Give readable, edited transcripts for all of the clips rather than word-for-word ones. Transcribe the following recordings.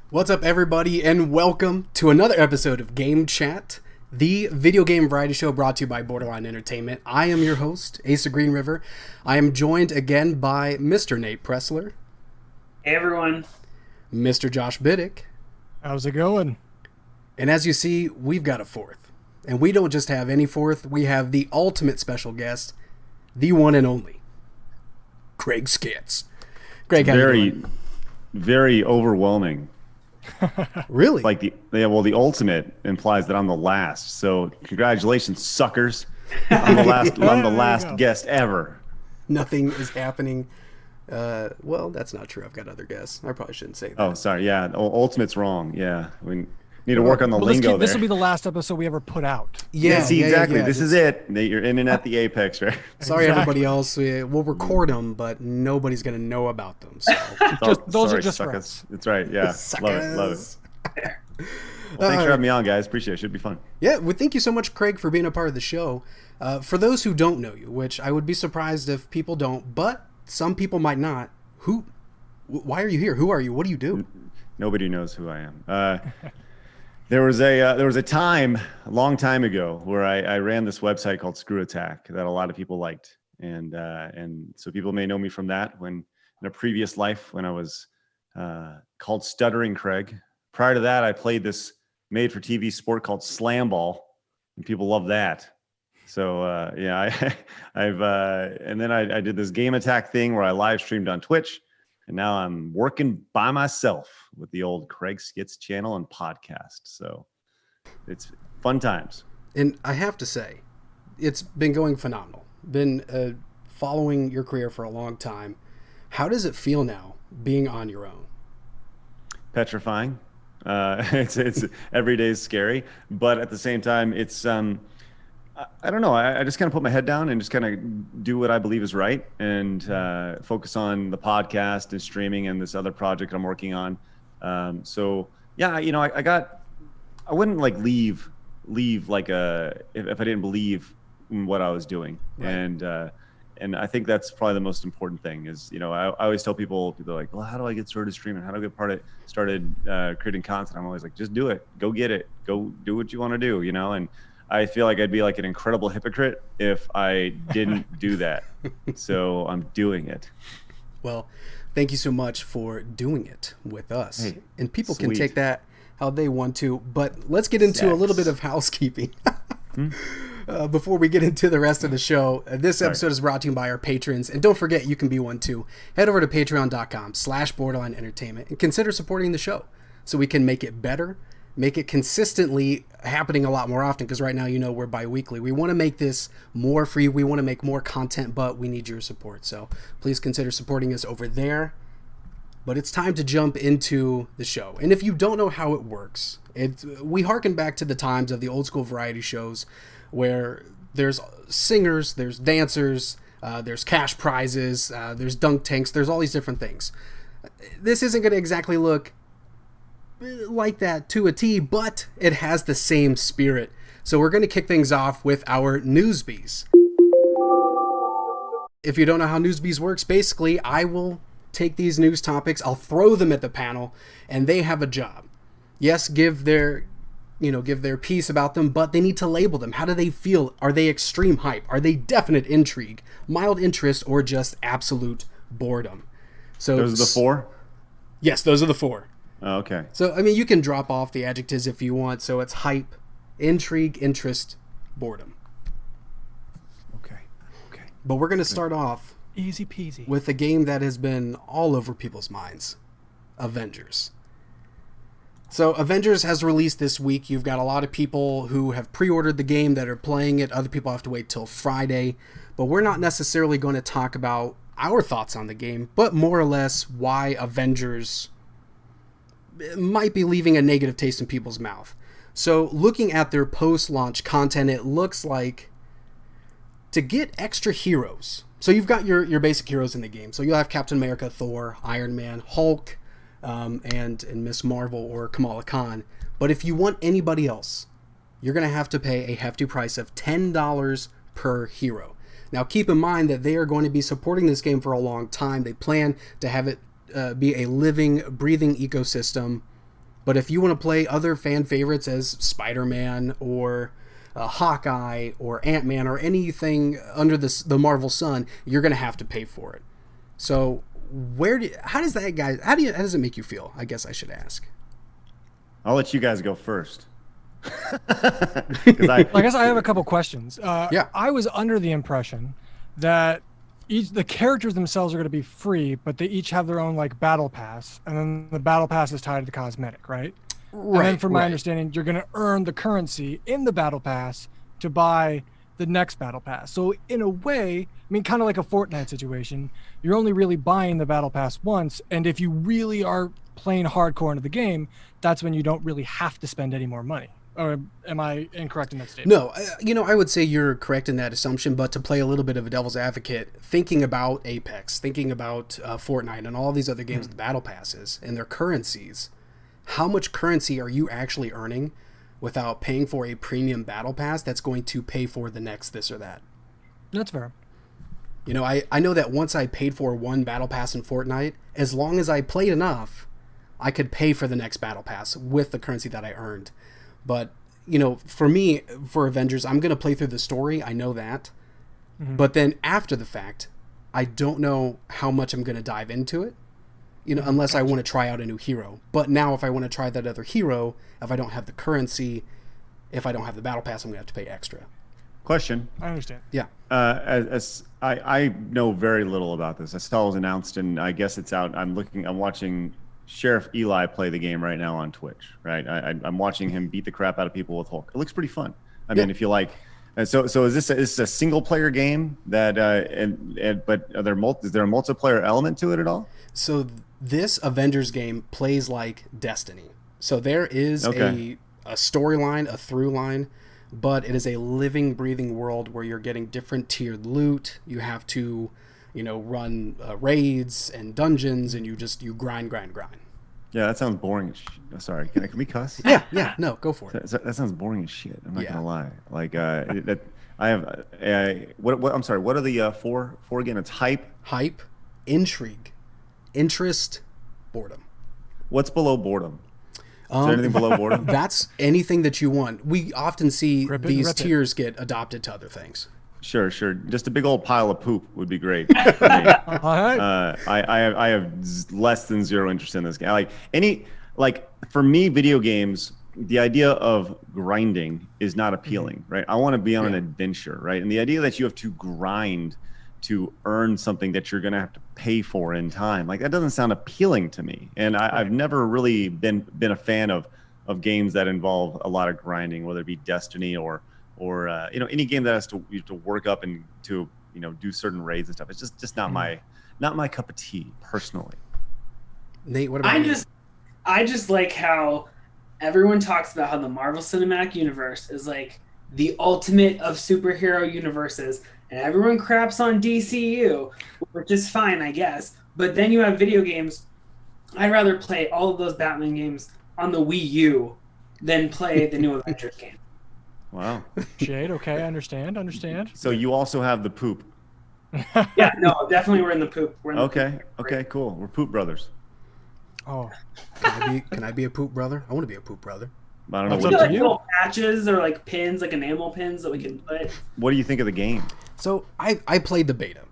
What's up, everybody, and welcome to another episode of GameChat, the video game variety show brought to you by Borderline Entertainment. I am your host, Asa Green River. I am joined again by Mr. Nate Pressler. Hey, everyone. Mr. Josh Biddick. How's it going? And as you see, we've got a fourth. And we don't just have any fourth, we have the ultimate special guest, the one and only, Craig Skitz. Greg, how you doing? Very overwhelming. Really? Like the ultimate implies that I'm the last. So congratulations, suckers. I'm the last guest ever. Nothing is happening. Well, that's not true. I've got other guests. I probably shouldn't say that. Oh, sorry. Yeah, ultimate's wrong. Yeah, we need to work on the lingo there. This will be the last episode we ever put out. Yeah, see, exactly. Yeah. This is it. You're in and at the apex, right? Sorry, everybody else. We'll record them, but nobody's going to know about them. So. Those sorry, are just suckers. That's right. Yeah, love it. Well, thanks for having me on, guys. Appreciate it. Should be fun. Yeah, well, thank you so much, Craig, for being a part of the show. For those who don't know you, which I would be surprised if people don't, but some people might not. Why are you here? Who are you? What do you do? Nobody knows who I am. There was a time a long time ago where I ran this website called Screw Attack that a lot of people liked, and so people may know me from that. When in a previous life when I was called Stuttering Craig. Prior to that, I played this made-for-TV sport called Slam Ball, and people love that. So and then I did this Game Attack thing where I live streamed on Twitch. And now I'm working by myself with the old Craig Skitz channel and podcast. So it's fun times. And I have to say, it's been going phenomenal. Been following your career for a long time. How does it feel now being on your own? Petrifying. It's every day is scary, but at the same time, it's I don't know. I just kind of put my head down and just kind of do what I believe is right, and focus on the podcast and streaming and this other project I'm working on. So yeah, I wouldn't like leave like if I didn't believe in what I was doing. Right. And I think that's probably the most important thing is, I always tell people are like, well, how do I get started streaming? How do I get started creating content? I'm always like, just do it. Go get it. Go do what you want to do, and I feel like I'd be like an incredible hypocrite if I didn't do that. So I'm doing it. Well, thank you so much for doing it with us. Hey, and people sweet. can take that how they want to, but let's get into a little bit of housekeeping. Before we get into the rest of the show, this episode is brought to you by our patrons. And don't forget, you can be one too. Head over to patreon.com/borderline entertainment and consider supporting the show so we can make it better. Make it consistently happening a lot more often, because right now, we're bi-weekly. We want to make this more free. We want to make more content, but we need your support. So please consider supporting us over there. But it's time to jump into the show. And if you don't know how it works, we harken back to the times of the old school variety shows where there's singers, there's dancers, there's cash prizes, there's dunk tanks, there's all these different things. This isn't going to exactly look like that to a T, but it has the same spirit. So we're going to kick things off with our Newsbies. If you don't know how Newsbies works, basically I will take these news topics, I'll throw them at the panel, and they have a job. Yes, give their piece about them, but they need to label them. How do they feel? Are they extreme hype? Are they definite intrigue, mild interest, or just absolute boredom? So those are the four? Yes, those are the four. Oh, okay. So, you can drop off the adjectives if you want. So it's hype, intrigue, interest, boredom. Okay. But we're going to start off easy peasy with a game that has been all over people's minds, Avengers. So Avengers has released this week. You've got a lot of people who have pre-ordered the game that are playing it. Other people have to wait till Friday. But we're not necessarily going to talk about our thoughts on the game, but more or less why Avengers might be leaving a negative taste in people's mouth. So looking at their post-launch content, it looks like to get extra heroes. So you've got your basic heroes in the game. So you'll have Captain America, Thor, Iron Man, Hulk, and Miss Marvel or Kamala Khan. But if you want anybody else, you're going to have to pay a hefty price of $10 per hero. Now keep in mind that they are going to be supporting this game for a long time. They plan to have it be a living, breathing ecosystem But if you want to play other fan favorites as Spider-Man or Hawkeye or Ant-Man or anything under the Marvel sun, you're going to have to pay for it. So how does it make you feel? I guess I should ask. I'll let you guys go first. I guess I have a couple questions. Yeah. I was under the impression that the characters themselves are going to be free, but they each have their own like battle pass, and then the battle pass is tied to the cosmetic, right? Right. And then from my understanding, you're going to earn the currency in the battle pass to buy the next battle pass. So in a way, I mean, kind of like a Fortnite situation, you're only really buying the battle pass once, and if you really are playing hardcore into the game, that's when you don't really have to spend any more money. Or am I incorrect in that statement? No, I would say you're correct in that assumption, but to play a little bit of a devil's advocate, thinking about Apex, thinking about Fortnite and all these other games with battle passes and their currencies, how much currency are you actually earning without paying for a premium battle pass that's going to pay for the next this or that? That's fair. I know that once I paid for one battle pass in Fortnite, as long as I played enough, I could pay for the next battle pass with the currency that I earned. But, for me, for Avengers, I'm going to play through the story. I know that. Mm-hmm. But then after the fact, I don't know how much I'm going to dive into it, unless I want to try out a new hero. But now if I want to try that other hero, if I don't have the currency, if I don't have the battle pass, I'm going to have to pay extra. Question. I understand. Yeah. As I know very little about this. I saw it was announced, and I guess it's out. I'm watching Sheriff Eli play the game right now on Twitch, right? I'm watching him beat the crap out of people with Hulk. It looks pretty fun. I mean, if you like, so is this a single player game that, but is there a multiplayer element to it at all? So this Avengers game plays like Destiny. So there is a storyline, a through line, but it is a living, breathing world where you're getting different tiered loot. You have to run raids and dungeons, and you grind. Yeah, that sounds boring as shit. Sorry, can we cuss? Yeah, no, go for it. That sounds boring as shit. I'm not gonna lie. Like, I have what? I'm sorry. What are the four again? It's hype, intrigue, interest, boredom. What's below boredom? Is there anything below boredom? That's anything that you want. We often see these tiers get adopted to other things. Sure. Just a big old pile of poop would be great. For me. I have less than zero interest in this game. For me, video games, the idea of grinding is not appealing, right? I want to be on an adventure, right? And the idea that you have to grind to earn something that you're going to have to pay for in time, like that doesn't sound appealing to me. And I've never really been a fan of games that involve a lot of grinding, whether it be Destiny or any game that has to work up and to do certain raids and stuff. It's just not my cup of tea personally. Nate, what about you? I just like how everyone talks about how the Marvel Cinematic Universe is like the ultimate of superhero universes, and everyone craps on DCU, which is fine, I guess. But then you have video games. I'd rather play all of those Batman games on the Wii U than play the new Avengers game. Wow. Shade, okay, understand. So you also have the poop. Yeah, no, definitely we're in the poop. Okay, cool. We're poop brothers. Oh. Can I be a poop brother? I want to be a poop brother. I don't know. What like little patches or like pins, like enamel pins that we can put. What do you think of the game? So I played the beta,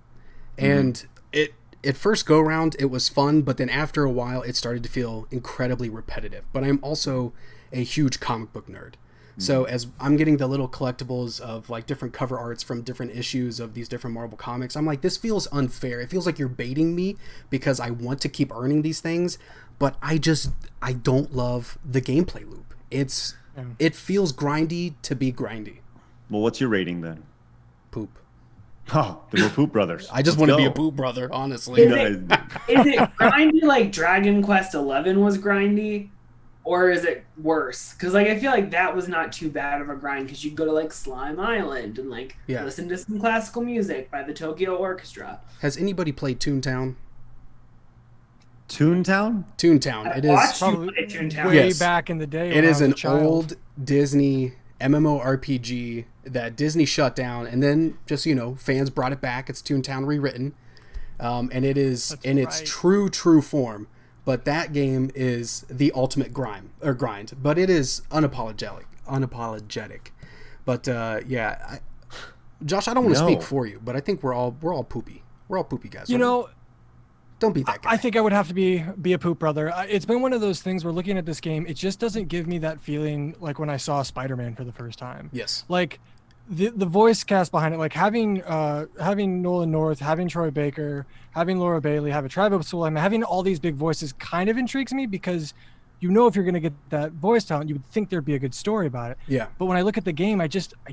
and at first go around it was fun, but then after a while it started to feel incredibly repetitive. But I'm also a huge comic book nerd. So as I'm getting the little collectibles of like different cover arts from different issues of these different Marvel comics, I'm like, this feels unfair. It feels like you're baiting me because I want to keep earning these things, but I don't love the gameplay loop. It feels grindy to be grindy. Well, what's your rating then? Poop. Oh, then we're poop brothers. I just want to be a poop brother, honestly. Is it grindy like Dragon Quest XI was grindy? Or is it worse? Because I feel like that was not too bad of a grind because you go to like Slime Island and listen to some classical music by the Tokyo Orchestra. Has anybody played Toontown? Toontown? Toontown. It is probably Toontown. Way back in the day. It is an old Disney MMORPG that Disney shut down, and then just fans brought it back. It's Toontown rewritten, and it is its true form. but that game is the ultimate grind. But it is unapologetic. But Josh, I don't want to speak for you, but I think we're all poopy. We're all poopy guys. You know, don't be that guy. I think I would have to be a poop brother. It's been one of those things where looking at this game, it just doesn't give me that feeling like when I saw Spider-Man for the first time. Yes. Like the voice cast behind it, like having Nolan North, having Troy Baker, having Laura Bailey, having Travis Fulham, having all these big voices kind of intrigues me because you know if you're going to get that voice talent, you would think there'd be a good story about it. Yeah. But when I look at the game, I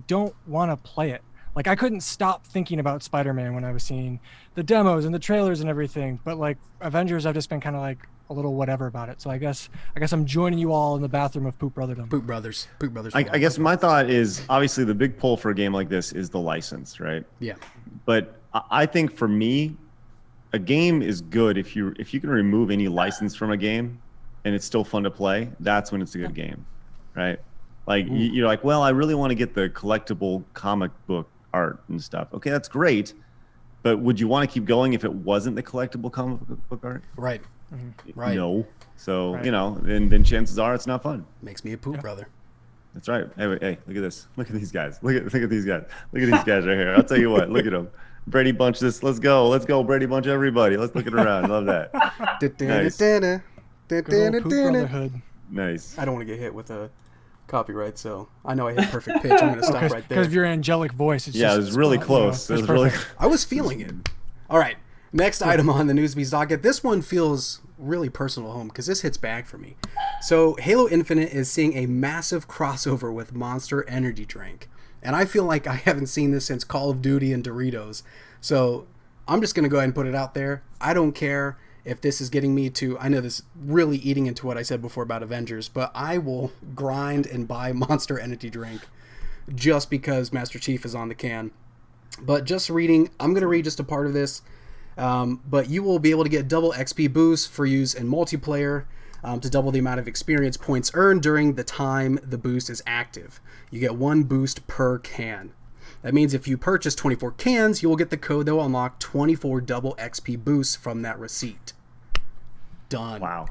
don't want to play it. Like I couldn't stop thinking about Spider-Man when I was seeing the demos and the trailers and everything. But like Avengers, I've just been kind of like a little whatever about it. So I guess I'm joining you all in the bathroom of Poop Brotherdom. Poop Brothers. I guess my thought is obviously the big pull for a game like this is the license, right? Yeah. But I think for me, a game is good if you can remove any license from a game and it's still fun to play. That's when it's a good game, right? Like you're like, well, I really want to get the collectible comic book art and stuff. Okay, that's great, but would you want to keep going if it wasn't the collectible comic book art? Right. Mm-hmm. Right. No. So right. you know, then chances are it's not fun. Makes me a poop brother. That's right. Hey, look at this. Look at these guys. Look at these guys. Look at these guys right here. I'll tell you what. Look at them. Brady Bunch this. Let's go. Brady Bunch everybody. Let's look it around. Love that. Nice. Good old Poop Brotherhood. Nice. I don't want to get hit with a copyright, so I know I hit perfect pitch. I'm going to stop right there. Because of your angelic voice. It's it was really close. You know, it was really. I was feeling it. All right. Next item on the Newsbies docket. This one feels really personal to home because this hits back for me. So Halo Infinite is seeing a massive crossover with Monster Energy Drink. And I feel like I haven't seen this since Call of Duty and Doritos. So I'm just going to go ahead and put it out there. I don't care if this is getting me to, I know this is really eating into what I said before about Avengers, but I will grind and buy Monster Energy Drink just because Master Chief is on the can. But just reading, I'm going to read just a part of this. But you will be able to get double XP boosts for use in multiplayer to double the amount of experience points earned during the time the boost is active. You get 1 boost per can. That means if you purchase 24 cans, you will get the code that will unlock 24 double XP boosts from that receipt. Done. Wow.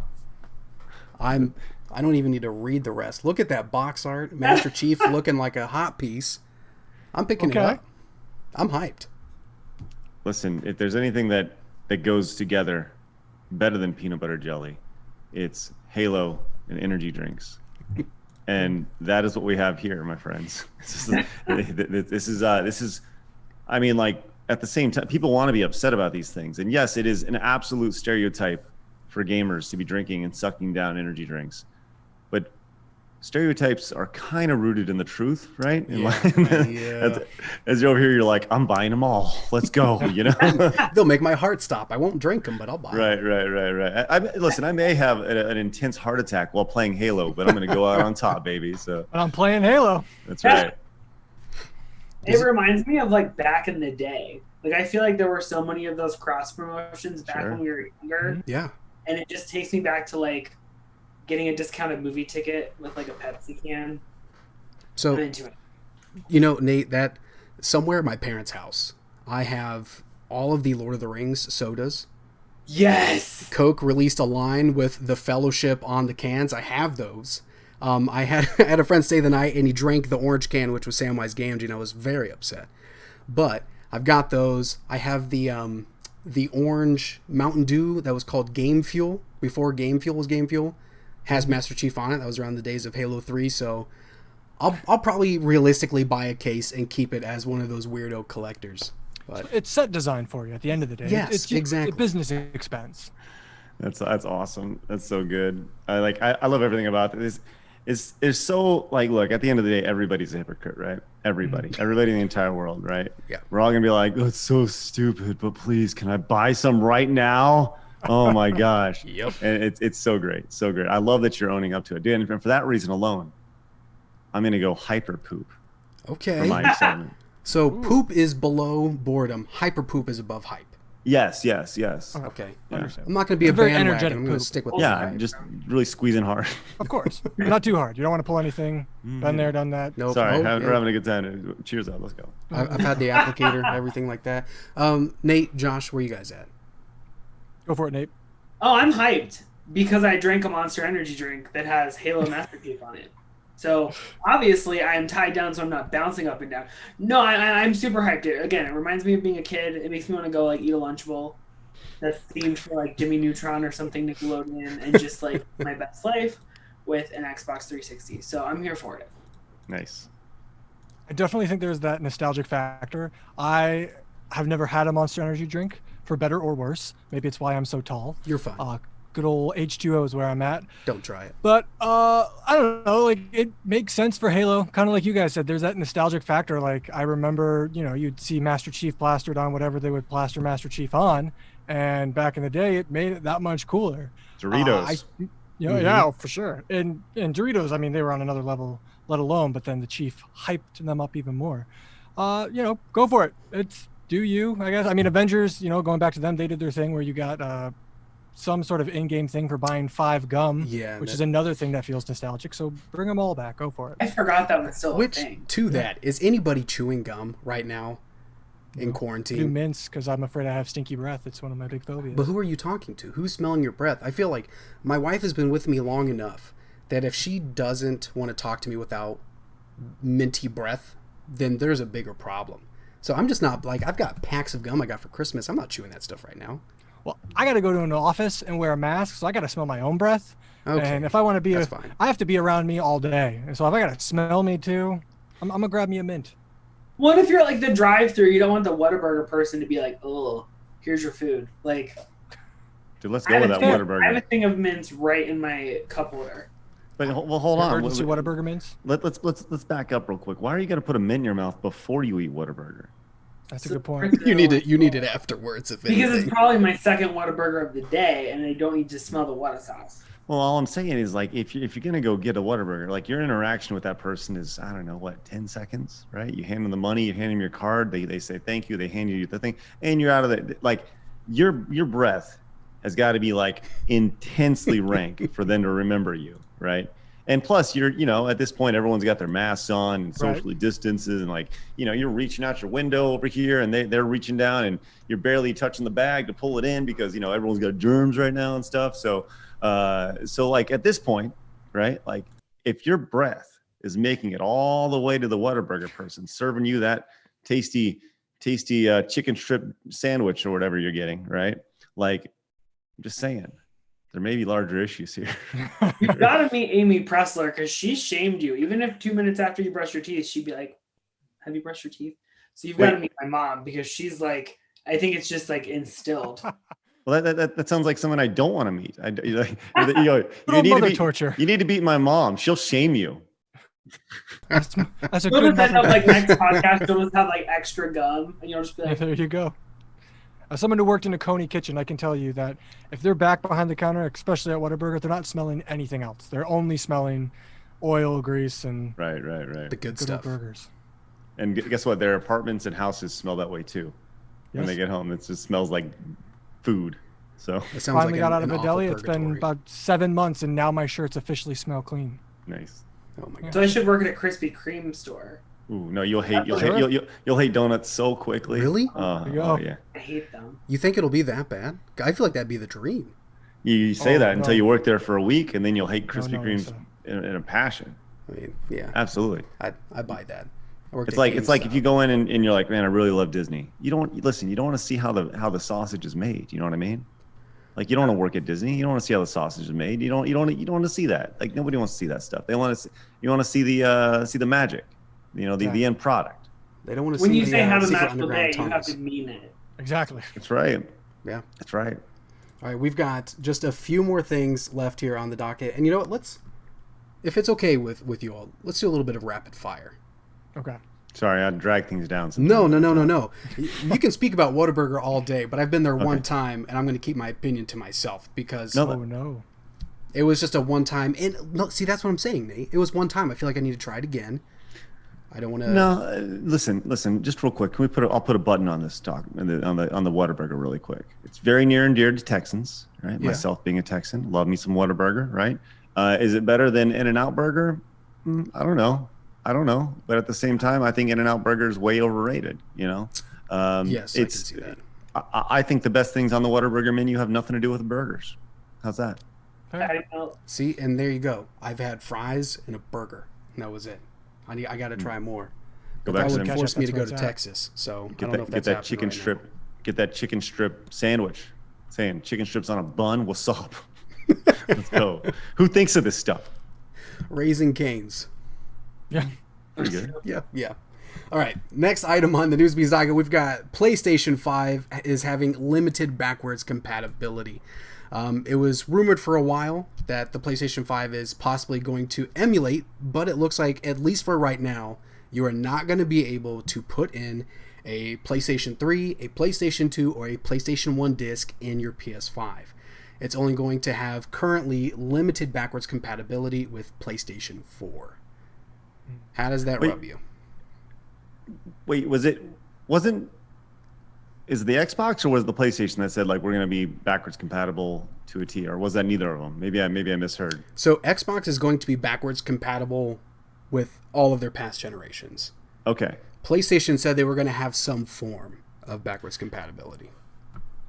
I don't even need to read the rest. Look at that box art. Master Chief looking like a hot piece. I'm picking it up. I'm hyped. Listen, if there's anything that goes together better than peanut butter jelly, it's Halo and energy drinks. And that is what we have here, my friends. This is, I mean, like, at the same time, people want to be upset about these things. And yes, it is an absolute stereotype for gamers to be drinking and sucking down energy drinks. But stereotypes are kind of rooted in the truth, right? As you're over here, you're like, I'm buying them all. Let's go, you know? They'll make my heart stop. I won't drink them, but I'll buy them. Right. Listen, I may have an intense heart attack while playing Halo, but I'm going to go out on top, baby. So. But I'm playing Halo. That's right. It reminds me of like back in the day. Like I feel like there were so many of those cross promotions back when we were younger. Yeah. And it just takes me back to like getting a discounted movie ticket with like a Pepsi can. So, I'm into it. You know, Nate, that somewhere at my parents' house, I have all of the Lord of the Rings sodas. Yes. Coke released a line with the Fellowship on the cans. I have those. I had a friend stay the night and he drank the orange can, which was Samwise Gamgee, and I was very upset. But I've got those. I have the orange Mountain Dew that was called Game Fuel before Game Fuel was Game Fuel. Has Master Chief on it. That was around the days of Halo 3, so I'll probably realistically buy a case and keep it as one of those weirdo collectors. But it's set design for you at the end of the day. Yes, it's exactly. Business expense. That's awesome. That's so good. I love everything about this. It's so like, look, at the end of the day, everybody's a hypocrite, right? Everybody in the entire world, right? Yeah. We're all gonna be like, oh, it's so stupid, but please, can I buy some right now? Oh my gosh. Yep. And it's so great, so great. I love that you're owning up to it, dude. And for that reason alone, I'm gonna go hyper poop. Okay. For my segment. So poop is below boredom. Hyper poop is above hype. Yes. Okay. Yeah. I'm not going to be a very bandwagon. energetic I'm going to poop. stick with Yeah, just really squeezing hard. Of course. Not too hard. You don't want to pull anything. Been there, done that. Nope. Sorry, Nope. we're having a good time. Cheers up. Let's go. I've had the applicator, everything like that. Nate, Josh, where you guys at? Go for it, Nate. Oh, I'm hyped. because I drank a Monster Energy drink that has Halo Master Chief on it. So obviously I am tied down, so I'm not bouncing up and down. No, I'm super hyped. Again, it reminds me of being a kid. It makes me want to go like eat a Lunchable that's themed for like Jimmy Neutron or something, Nickelodeon, and just like my best life with an Xbox 360. So I'm here for it. Nice. I definitely think there's that nostalgic factor. I have never had a Monster Energy drink, for better or worse. Maybe it's why I'm so tall. You're fine. Good old H2O is where I'm at. Don't try it. But I don't know, like it makes sense for Halo, kind of like you guys said. There's that nostalgic factor. Like I remember, you'd see Master Chief plastered on whatever they would plaster Master Chief on, and back in the day, it made it that much cooler. Doritos. Yeah, for sure. And Doritos, I mean, they were on another level, let alone. But then the Chief hyped them up even more. Go for it. It's do you, I guess. I mean, Avengers, going back to them, they did their thing where you got some sort of in-game thing for buying 5 gum, which is another thing that feels nostalgic. So bring them all back. Go for it. I forgot that was still a thing. That, is anybody chewing gum right now in quarantine? Do mints because I'm afraid I have stinky breath. It's one of my big phobias. But who are you talking to? Who's smelling your breath? I feel like my wife has been with me long enough that if she doesn't want to talk to me without minty breath, then there's a bigger problem. So I'm just not like, I've got packs of gum I got for Christmas. I'm not chewing that stuff right now. Well, I got to go to an office and wear a mask, so I got to smell my own breath. Okay. And if I want to be, I have to be around me all day. And so if I got to smell me too, I'm going to grab me a mint. What if you're like the drive-thru? You don't want the Whataburger person to be like, oh, here's your food. Like, dude, let's go with that Whataburger. I have a thing of mints right in my cup holder. But hold on. Emergency Whataburger mints? Let's back up real quick. Why are you going to put a mint in your mouth before you eat Whataburger? That's a good point. You need it afterwards, if anything. Because it's probably my second Whataburger of the day, and I don't need to smell the Whata sauce. Well, all I'm saying is, like, if you're going to go get a Whataburger, like, your interaction with that person is, I don't know, 10 seconds, right? You hand them the money, you hand them your card, they say thank you, they hand you the thing, and you're out of the, like, your breath has got to be, like, intensely rank for them to remember you, right? And plus, you're, at this point, everyone's got their masks on and socially distances, and like, you're reaching out your window over here, and they're reaching down, and you're barely touching the bag to pull it in because everyone's got germs right now and stuff. So, like at this point, right? Like, if your breath is making it all the way to the Whataburger person serving you that tasty chicken strip sandwich or whatever you're getting, right? Like, I'm just saying. There may be larger issues here. You've got to meet Amy Pressler because she shamed you. Even if 2 minutes after you brush your teeth, she'd be like, have you brushed your teeth? So you've got to meet my mom because she's like, I think it's just like instilled. Well, that sounds like someone I don't want to meet. You need to meet my mom. She'll shame you. That's a we'll good just end up like next podcast. We'll just have like extra gum, and you'll just be like, there you go. As someone who worked in a Coney kitchen, I can tell you that if they're back behind the counter, especially at Whataburger, they're not smelling anything else. They're only smelling oil, grease, and right. The good stuff. Burgers. And guess what? Their apartments and houses smell that way too. When they get home, it just smells like food. So it sounds finally like got out of a deli. It's been about 7 months, and now my shirts officially smell clean. Nice. Oh my god. So I should work at a Krispy Kreme store. Ooh, no, you'll hate donuts so quickly. Really? Oh yeah. I hate them. You think it'll be that bad? I feel like that'd be the dream. You say that until you work there for a week, and then you'll hate Krispy Kremes in a passion. I mean, yeah. Absolutely. I buy that. It's like if you go in and you're like, man, I really love Disney. You don't want to see how the sausage is made. You know what I mean? Like, you don't want to work at Disney. You don't want to see how the sausage is made. You don't want to see that. Like, nobody wants to see that stuff. You want to see the magic. The end product. They don't want to when see you say have a secret magical day, tunnels. you have to mean it. Exactly. That's right. Yeah. That's right. All right, we've got just a few more things left here on the docket. And you know what? If it's okay with you all, let's do a little bit of rapid fire. Okay. Sorry, I drag things down sometimes. No. You can speak about Whataburger all day, but I've been there one time, and I'm going to keep my opinion to myself because no. It was just a one time. And no, see, that's what I'm saying, Nate. It was one time. I feel like I need to try it again. I don't want to. No, listen. Just real quick, I'll put a button on this talk on the Whataburger really quick. It's very near and dear to Texans, right? Yeah. Myself being a Texan, love me some Whataburger, right? Is it better than In-N-Out Burger? I don't know. But at the same time, I think In-N-Out Burger is way overrated. Yes, I can see that. I think the best things on the Whataburger menu have nothing to do with the burgers. How's that? Patty melt. See, and there you go. I've had fries and a burger. And that was it. I got to try more. Go But back that to would them. force me to Ketchup, go that's to where it's Texas. So I Get don't know if that, that's get that happening chicken right strip. Get that chicken strip sandwich. Saying chicken strips on a bun. What's up? Let's go. Who thinks of this stuff? now. Raising Cane's. Yeah. Pretty good. Yeah. All right. Next item on the Newsbies docket, we've got PlayStation 5 is having limited backwards compatibility. It was rumored for a while that the PlayStation 5 is possibly going to emulate, but it looks like, at least for right now, you are not going to be able to put in a PlayStation 3, a PlayStation 2, or a PlayStation 1 disc in your PS5. It's only going to have currently limited backwards compatibility with PlayStation 4. How does that rub you? Wait, is it the Xbox or was it the PlayStation that said like we're going to be backwards compatible to a T, or was that neither of them? Maybe I misheard. So Xbox is going to be backwards compatible with all of their past generations. Okay. PlayStation said they were going to have some form of backwards compatibility.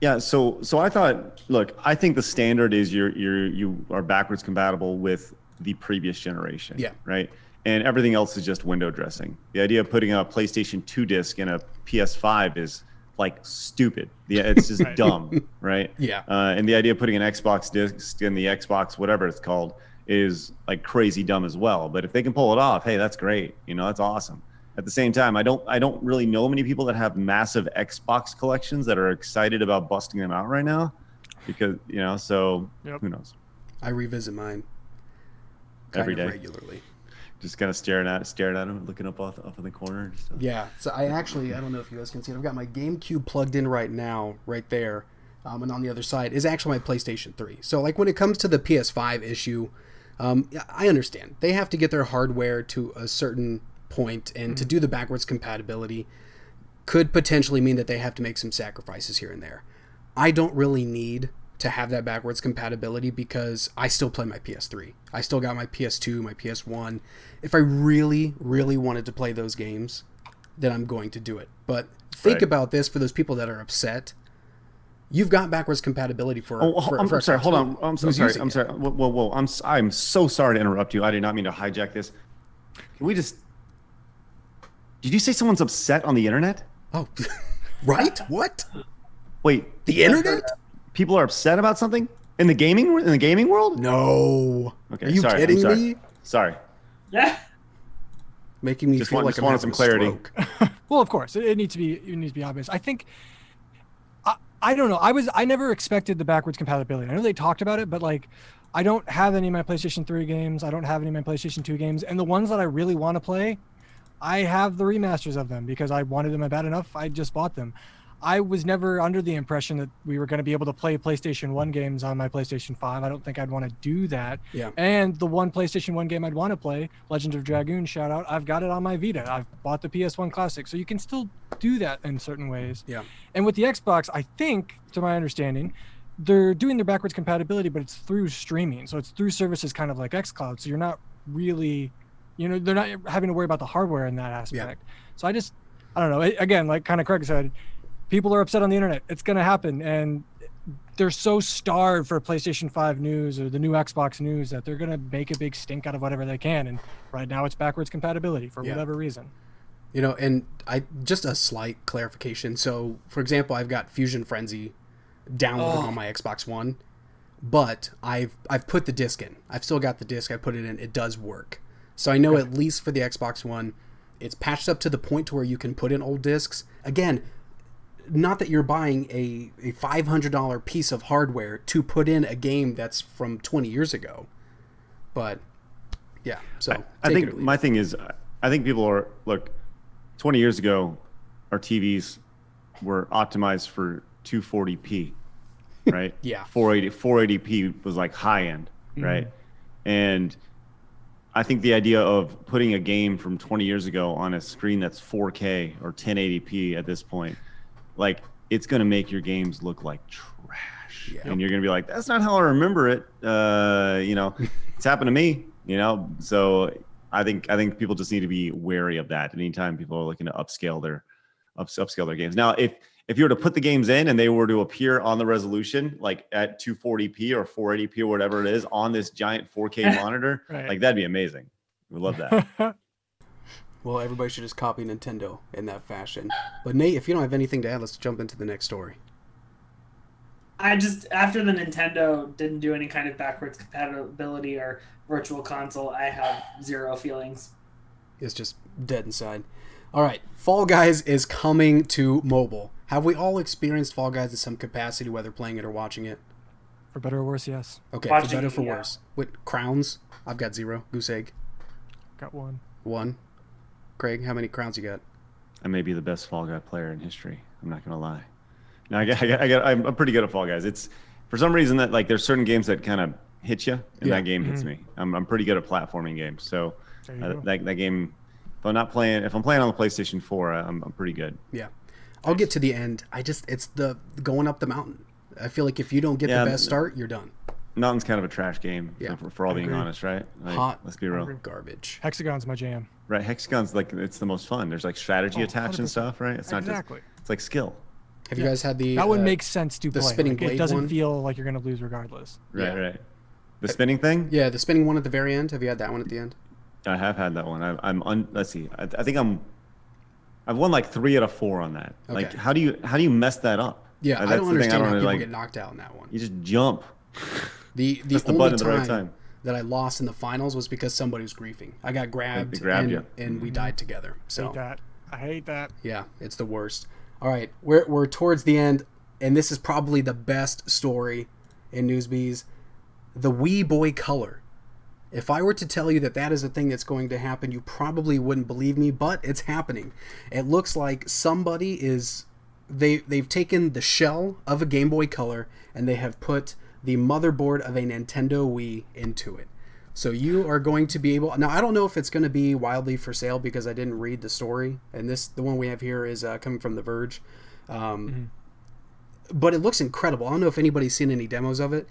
Yeah, so I thought, look, I think the standard is you are backwards compatible with the previous generation. Yeah. Right. And everything else is just window dressing. The idea of putting a PlayStation 2 disc in a PS5 is like stupid. Yeah, it's just dumb, right? Yeah. And the idea of putting an Xbox disc in the Xbox, whatever it's called, is like crazy dumb as well. But if they can pull it off, hey, that's great. You know, that's awesome. At the same time, I don't really know many people that have massive Xbox collections that are excited about busting them out right now, because so who knows? I revisit mine Every day. regularly. Just kind of staring at him, looking up off in the corner. Yeah. So I don't know if you guys can see it. I've got my GameCube plugged in right now, right there, and on the other side is actually my PlayStation 3. So like when it comes to the PS5 issue, I understand they have to get their hardware to a certain point, and to do the backwards compatibility could potentially mean that they have to make some sacrifices here and there. I don't really need to have that backwards compatibility because I still play my PS3. I still got my PS2, my PS1. If I really, really wanted to play those games, then I'm going to do it. But think about this for those people that are upset. You've got backwards compatibility for. I'm sorry. Hold on. I'm sorry. Whoa. I'm so sorry to interrupt you. I did not mean to hijack this. Can we just? Did you say someone's upset on the internet? Oh, right. What? Wait. The internet? People are upset about something in the gaming world? No. Okay. Are you kidding me? Sorry. Yeah. Making me feel like I'm wanted having some a clarity. stroke. Well, of course, it needs to be obvious. I think, I don't know. I never expected the backwards compatibility. I know they talked about it, but like, I don't have any of my PlayStation 3 games. I don't have any of my PlayStation 2 games, and the ones that I really want to play, I have the remasters of them because I wanted them bad enough. I just bought them. I was never under the impression that we were going to be able to play PlayStation 1 games on my PlayStation 5. I don't think I'd want to do that. Yeah. And the one PlayStation 1 game I'd want to play, Legend of Dragoon, shout out, I've got it on my Vita. I've bought the PS1 Classic. So you can still do that in certain ways. Yeah. And with the Xbox, I think, to my understanding, they're doing their backwards compatibility, but it's through streaming. So it's through services kind of like xCloud. So you're not really, they're not having to worry about the hardware in that aspect. Yeah. So I don't know. Again, like kind of Craig said, people are upset on the internet. It's going to happen. And they're so starved for PlayStation 5 news or the new Xbox news that they're going to make a big stink out of whatever they can. And right now it's backwards compatibility for whatever reason. And just a slight clarification. So, for example, I've got Fusion Frenzy downloaded on my Xbox One, but I've put the disc in. I've still got the disc. I put it in. It does work. So I know at least for the Xbox One, it's patched up to the point to where you can put in old discs. Again, not that you're buying a $500 piece of hardware to put in a game that's from 20 years ago. But, yeah. So I think my thing is, I think people are, look, 20 years ago, our TVs were optimized for 240p, right? Yeah. 480p was like high end, right? And I think the idea of putting a game from 20 years ago on a screen that's 4K or 1080p at this point, like, it's going to make your games look like trash. And you're going to be like, that's not how I remember it. It's happened to me, So I think people just need to be wary of that anytime people are looking to upscale their games. Now, if you were to put the games in and they were to appear on the resolution, like at 240p or 480p or whatever it is on this giant 4K monitor, Right. like that'd be amazing. We love that. Well, everybody should just copy Nintendo in that fashion. But Nate, if you don't have anything to add, let's jump into the next story. After the Nintendo didn't do any kind of backwards compatibility or virtual console, I have zero feelings. It's just dead inside. All right, Fall Guys is coming to mobile. Have we all experienced Fall Guys in some capacity, whether playing it or watching it? For better or worse, yes. Okay, Watching for better or it, for yeah. worse. With crowns, I've got 0. Goose egg, Got one. 1. Craig, how many crowns you got? I may be the best Fall Guy player in history. I'm not gonna lie. No, I'm pretty good at Fall Guys. It's for some reason that like there's certain games that kind of hit you, and that game hits me. I'm pretty good at platforming games. So that game, if I'm playing on the PlayStation 4, I'm pretty good. Yeah, I'll get to the end. It's the going up the mountain. I feel like if you don't get the best start, you're done. Mountain's kind of a trash game, for all being honest, right? Like, Hot, let's be real. Garbage. Hexagon's my jam. Right, Hexagon's like it's the most fun. There's like strategy attached 100%. and stuff, right? It's not Exactly. just it's like skill. Have you guys had the that one makes sense to the play. spinning Like, blade it doesn't one? feel like you're gonna lose regardless. Right, right. The spinning thing? Yeah, the spinning one at the very end. Have you had that one at the end? I have had that one. Let's see. I think I've won like 3 out of 4 on that. Okay. Like how do you mess that up? Yeah, Like, I don't understand how people like, get knocked out in that one. You just jump. The Press the only button at the time, right time. that I lost in the finals was because somebody was griefing. I got grabbed, They grabbed and, you. and we died together. So I hate that. yeah, it's the worst. All right, we're towards the end, and this is probably the best story in Newsbies. The Wii Boy Color. If I were to tell you that that is a thing that's going to happen, you probably wouldn't believe me, but it's happening. It looks like somebody is... They've taken the shell of a Game Boy Color and they have put the motherboard of a Nintendo Wii into it. So you are going to be able... Now, I don't know if it's going to be wildly for sale because I didn't read the story. And the one we have here is coming from The Verge. But it looks incredible. I don't know if anybody's seen any demos of it.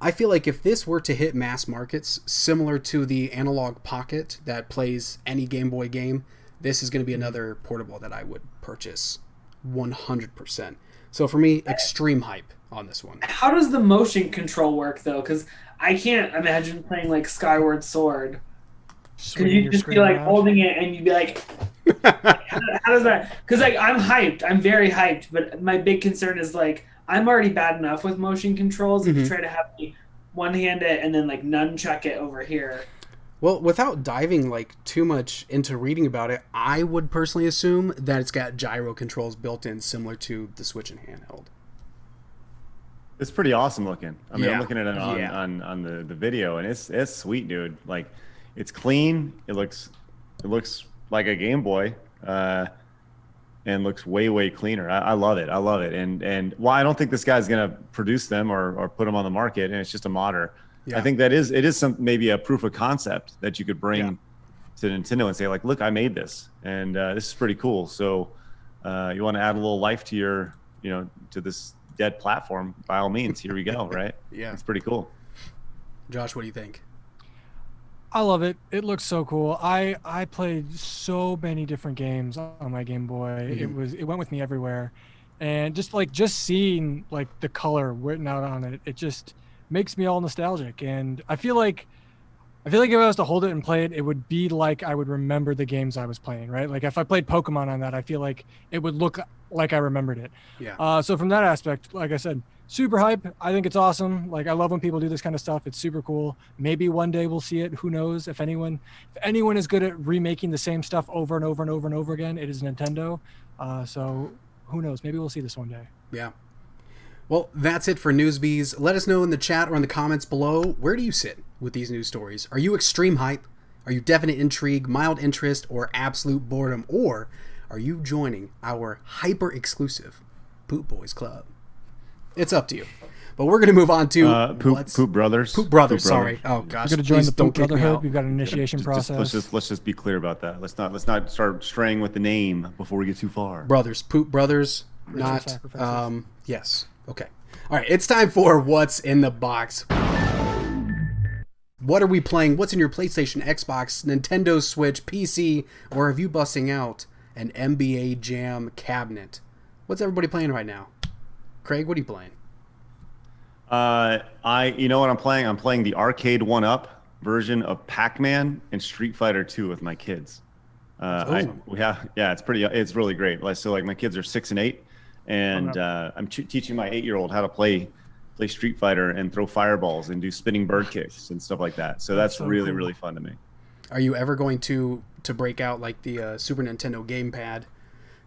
I feel like if this were to hit mass markets, similar to the Analog Pocket that plays any Game Boy game, this is going to be another portable that I would purchase 100%. So for me, extreme hype on this one. How does the motion control work, though? Because I can't imagine playing like Skyward Sword. Could you just be like holding it and you'd be like, how does that? Because like I'm hyped, I'm very hyped, but my big concern is like I'm already bad enough with motion controls. If you try to have me one hand it and then like nunchuck it over here. Well, without diving like too much into reading about it, I would personally assume that it's got gyro controls built in, similar to the Switch and handheld. It's pretty awesome looking. I mean, Yeah. I'm looking at it on the video, and it's sweet, dude. Like, it's clean. It looks like a Game Boy, and looks way cleaner. I love it. I love it. And while I don't think this guy's gonna produce them or put them on the market, and it's just a modder. Yeah. I think it is some maybe a proof of concept that you could bring to Nintendo and say like, look, I made this, and this is pretty cool. So you want to add a little life to your, to this dead platform, by all means, here we go, right? Yeah. It's pretty cool. Josh, what do you think? I love it. It looks so cool. I played so many different games on my Game Boy. It went with me everywhere. And just seeing like the color written out on it, it just makes me all nostalgic. And I feel like if I was to hold it and play it, it would be like I would remember the games I was playing, right? Like if I played Pokemon on that, I feel like it would look like I remembered it. Yeah. So from that aspect, like I said, super hype. I think it's awesome. Like I love when people do this kind of stuff. It's super cool. Maybe one day we'll see it. Who knows? If anyone is good at remaking the same stuff over and over and over and over again, it is Nintendo. So who knows? Maybe we'll see this one day. Yeah. Well, that's it for Newsbies. Let us know in the chat or in the comments below, where do you sit with these news stories? Are you extreme hype? Are you definite intrigue, mild interest, or absolute boredom? Or are you joining our hyper-exclusive Poop Boys Club? It's up to you. But we're going to move on to Poop Brothers. Poop Brothers, sorry. Oh, gosh. We're going to join the Poop kick me Brotherhood. out. We've got an initiation process. Let's just be clear about that. Let's not start straying with the name before we get too far. Brothers. Poop Brothers. Ritual Not... sacrifices. Yes. Okay. All right. It's time for What's in the Box. What are we playing? What's in your PlayStation, Xbox, Nintendo Switch, PC, or are you busting out an NBA Jam cabinet? What's everybody playing right now? Craig, what are you playing? You know what I'm playing? I'm playing the arcade 1-up version of Pac-Man and Street Fighter 2 with my kids. It's really great. So like my kids are 6 and 8, and I'm teaching my 8-year-old how to play Street Fighter and throw fireballs and do spinning bird kicks and stuff like that. So that's really cool. Really fun to me. Are you ever going to break out like the Super Nintendo gamepad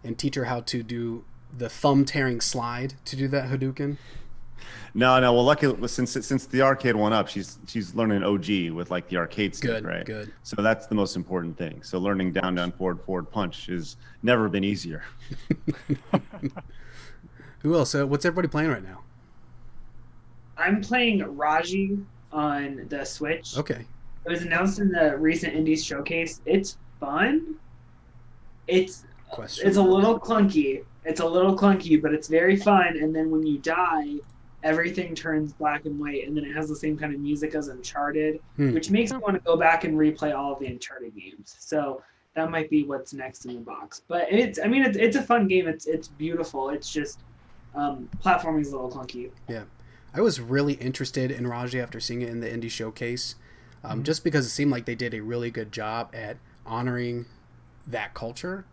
and teach her how to do the thumb tearing slide to do that Hadouken? No. Well, luckily since the arcade 1-up, she's learning OG with like the arcade stick, right? Good. So that's the most important thing. So learning down, forward punch has never been easier. Who else? What's everybody playing right now? I'm playing Raji on the Switch. Okay. It was announced in the recent Indies showcase. It's fun. It's a little clunky. But it's very fun. And then when you die, everything turns black and white, and then it has the same kind of music as Uncharted, which makes me want to go back and replay all of the Uncharted games. So that might be what's next in the box. But it's a fun game. It's beautiful. It's just platforming is a little clunky. Yeah. I was really interested in Raji after seeing it in the indie showcase, just because it seemed like they did a really good job at honoring that culture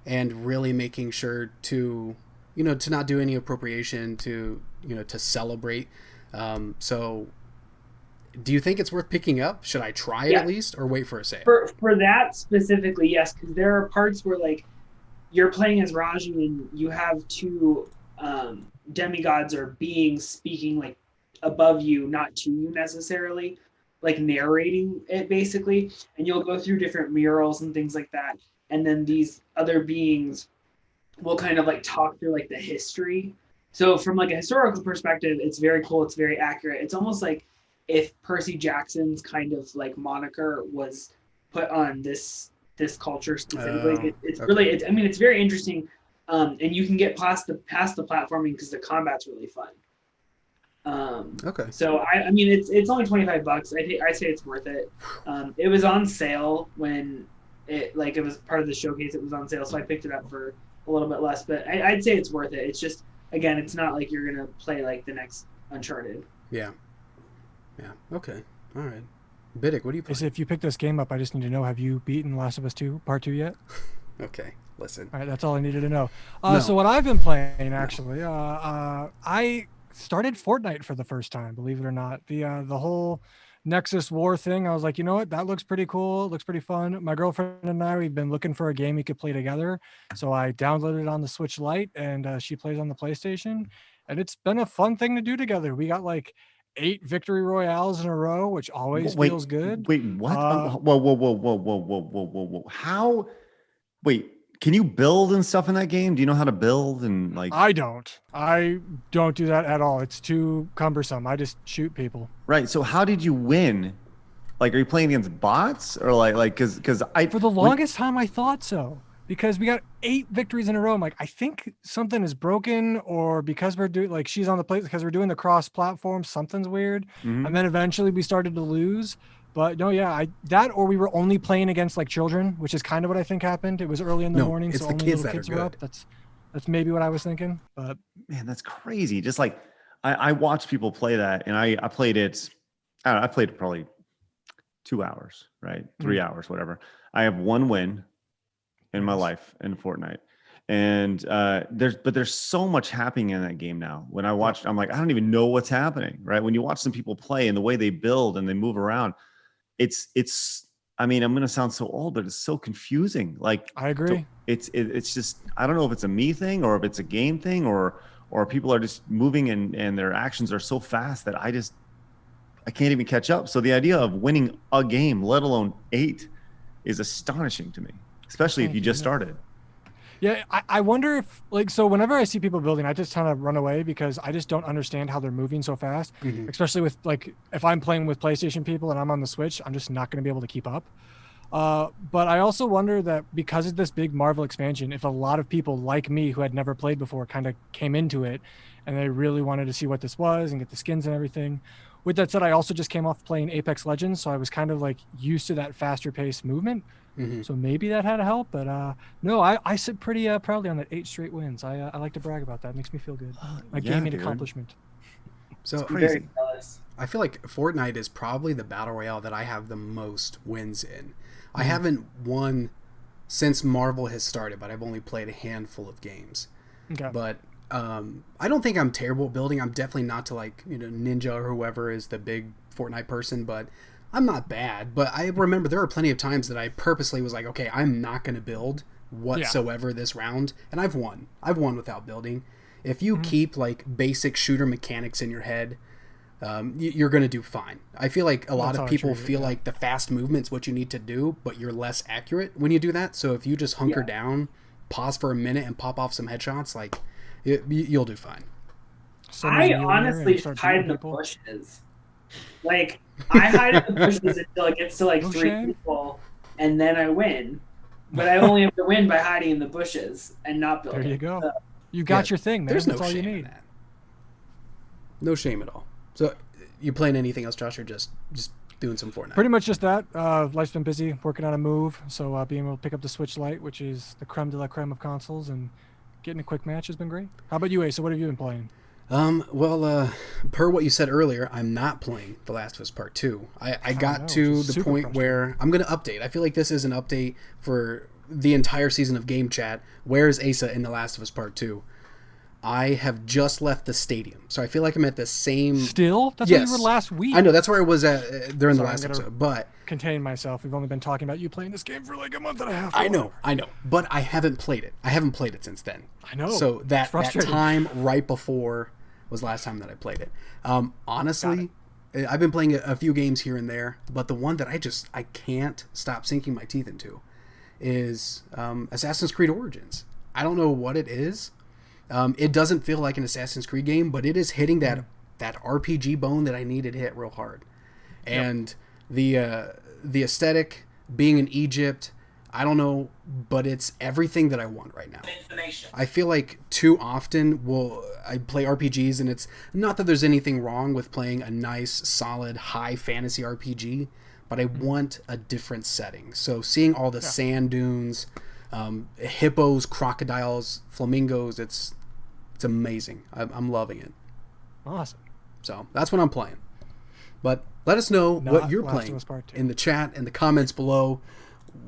and really making sure to not do any appropriation, to celebrate. So do you think it's worth picking up? Should I try it at least, or wait for a sale? For that specifically, yes, because there are parts where like you're playing as Raji and you have two demigods or beings speaking like above you, not to you necessarily, like narrating it basically, and you'll go through different murals and things like that, and then these other beings will kind of like talk through like the history. So from like a historical perspective, it's very cool, it's very accurate. It's almost like if Percy Jackson's kind of like moniker was put on this culture specifically. It's very interesting. And you can get past the platforming because the combat's really fun. Okay. So it's only $25. I say it's worth it. It was on sale when it was part of the showcase. It was on sale, so I picked it up for a little bit less. But I'd say it's worth it. It's just, again, it's not like you're gonna play like the next Uncharted. Yeah. Okay. All right. Biddick, what do you play? If you pick this game up, I just need to know: have you beaten Last of Us 2 Part 2 yet? Okay. Listen. All right, that's all I needed to know. No. So what I've been playing, actually, I started Fortnite for the first time, believe it or not. The whole Nexus War thing, I was like, you know what? That looks pretty cool. It looks pretty fun. My girlfriend and I, we've been looking for a game we could play together. So I downloaded it on the Switch Lite, and she plays on the PlayStation. And it's been a fun thing to do together. We got like 8 victory royales in a row, which always feels good. Wait, what? Whoa. How? Wait. Can you build and stuff in that game? Do you know how to build and like? I don't do that at all. It's too cumbersome. I just shoot people. Right. So how did you win? Like, are you playing against bots or like, cause for the longest time I thought so, because we got 8 victories in a row. I'm like, I think something is broken, or because we're doing like, she's on the place because we're doing the cross platform, something's weird. Mm-hmm. And then eventually we started to lose. But no, yeah, or we were only playing against like children, which is kind of what I think happened. It was early in the morning, so only little kids were up. That's maybe what I was thinking. But man, that's crazy. Just like I watch people play that, and I played it. I don't know, I played it probably 2 hours, right? 3 hours, whatever. I have 1 win in my life in Fortnite, and there's so much happening in that game now. When I watched, I'm like, I don't even know what's happening, right? When you watch some people play and the way they build and they move around. It's I mean, I'm going to sound so old, but it's so confusing. Like, I agree. It's just, I don't know if it's a me thing or if it's a game thing or people are just moving and their actions are so fast that I can't even catch up. So the idea of winning a game, let alone 8, is astonishing to me, especially if you just started. Yeah, I wonder if, like, so whenever I see people building, I just kind of run away because I just don't understand how they're moving so fast, especially with, like, if I'm playing with PlayStation people and I'm on the Switch, I'm just not going to be able to keep up. But I also wonder that because of this big Marvel expansion, if a lot of people like me who had never played before kind of came into it and they really wanted to see what this was and get the skins and everything. With that said, I also just came off playing Apex Legends, so I was kind of like used to that faster paced movement. So maybe that had to help, but no, I sit pretty proudly on that 8 straight wins. I like to brag about that. It makes me feel good. My gaming accomplishment. So It's crazy. I feel like Fortnite is probably the battle royale that I have the most wins in. I haven't won since Marvel has started, but I've only played a handful of games. Okay. But I don't think I'm terrible at building. I'm definitely not to like, Ninja or whoever is the big Fortnite person, but I'm not bad. But I remember there are plenty of times that I purposely was like, okay, I'm not going to build whatsoever this round. And I've won. I've won without building. If you keep like basic shooter mechanics in your head, you're going to do fine. I feel like a lot of people feel like the fast movement's what you need to do, but you're less accurate when you do that. So if you just hunker down, pause for a minute and pop off some headshots, like you'll do fine. I honestly hide in the bushes. Like, I hide in the bushes until it gets to like 3 people, and then I win. But I only have to win by hiding in the bushes and not building. There you go. You got your thing, man. There's That's no all shame you in need. that. No shame at all. So, you playing anything else, Josh, or just doing some Fortnite? Pretty much just that. Life's been busy working on a move, so being able to pick up the Switch Lite, which is the creme de la creme of consoles, and getting a quick match has been great. How about you, Ace? So what have you been playing? Well, per what you said earlier, I'm not playing The Last of Us Part 2. I got to the point where I'm going to update. I feel like this is an update for the entire season of GameChat. Where is Asa in The Last of Us Part 2? I have just left the stadium. So I feel like I'm at the same... Still? That's where you were last week. I know, that's where I was at during the last episode, but... Contain myself. We've only been talking about you playing this game for like a month and a half. I know. But I haven't played it. I haven't played it since then. I know. So that time right before was the last time that I played it. Honestly, I've been playing a few games here and there, but the one that I can't stop sinking my teeth into is Assassin's Creed Origins. I don't know what it is. It doesn't feel like an Assassin's Creed game, but it is hitting that RPG bone that I needed to hit real hard. And the aesthetic, being in Egypt, I don't know, but it's everything that I want right now. I feel like too often I play RPGs, and it's not that there's anything wrong with playing a nice, solid, high fantasy RPG, but I want a different setting. So seeing all the sand dunes, hippos, crocodiles, flamingos, it's amazing. I'm loving it. Awesome. So that's what I'm playing. But let us know what you're playing in the chat and the comments below.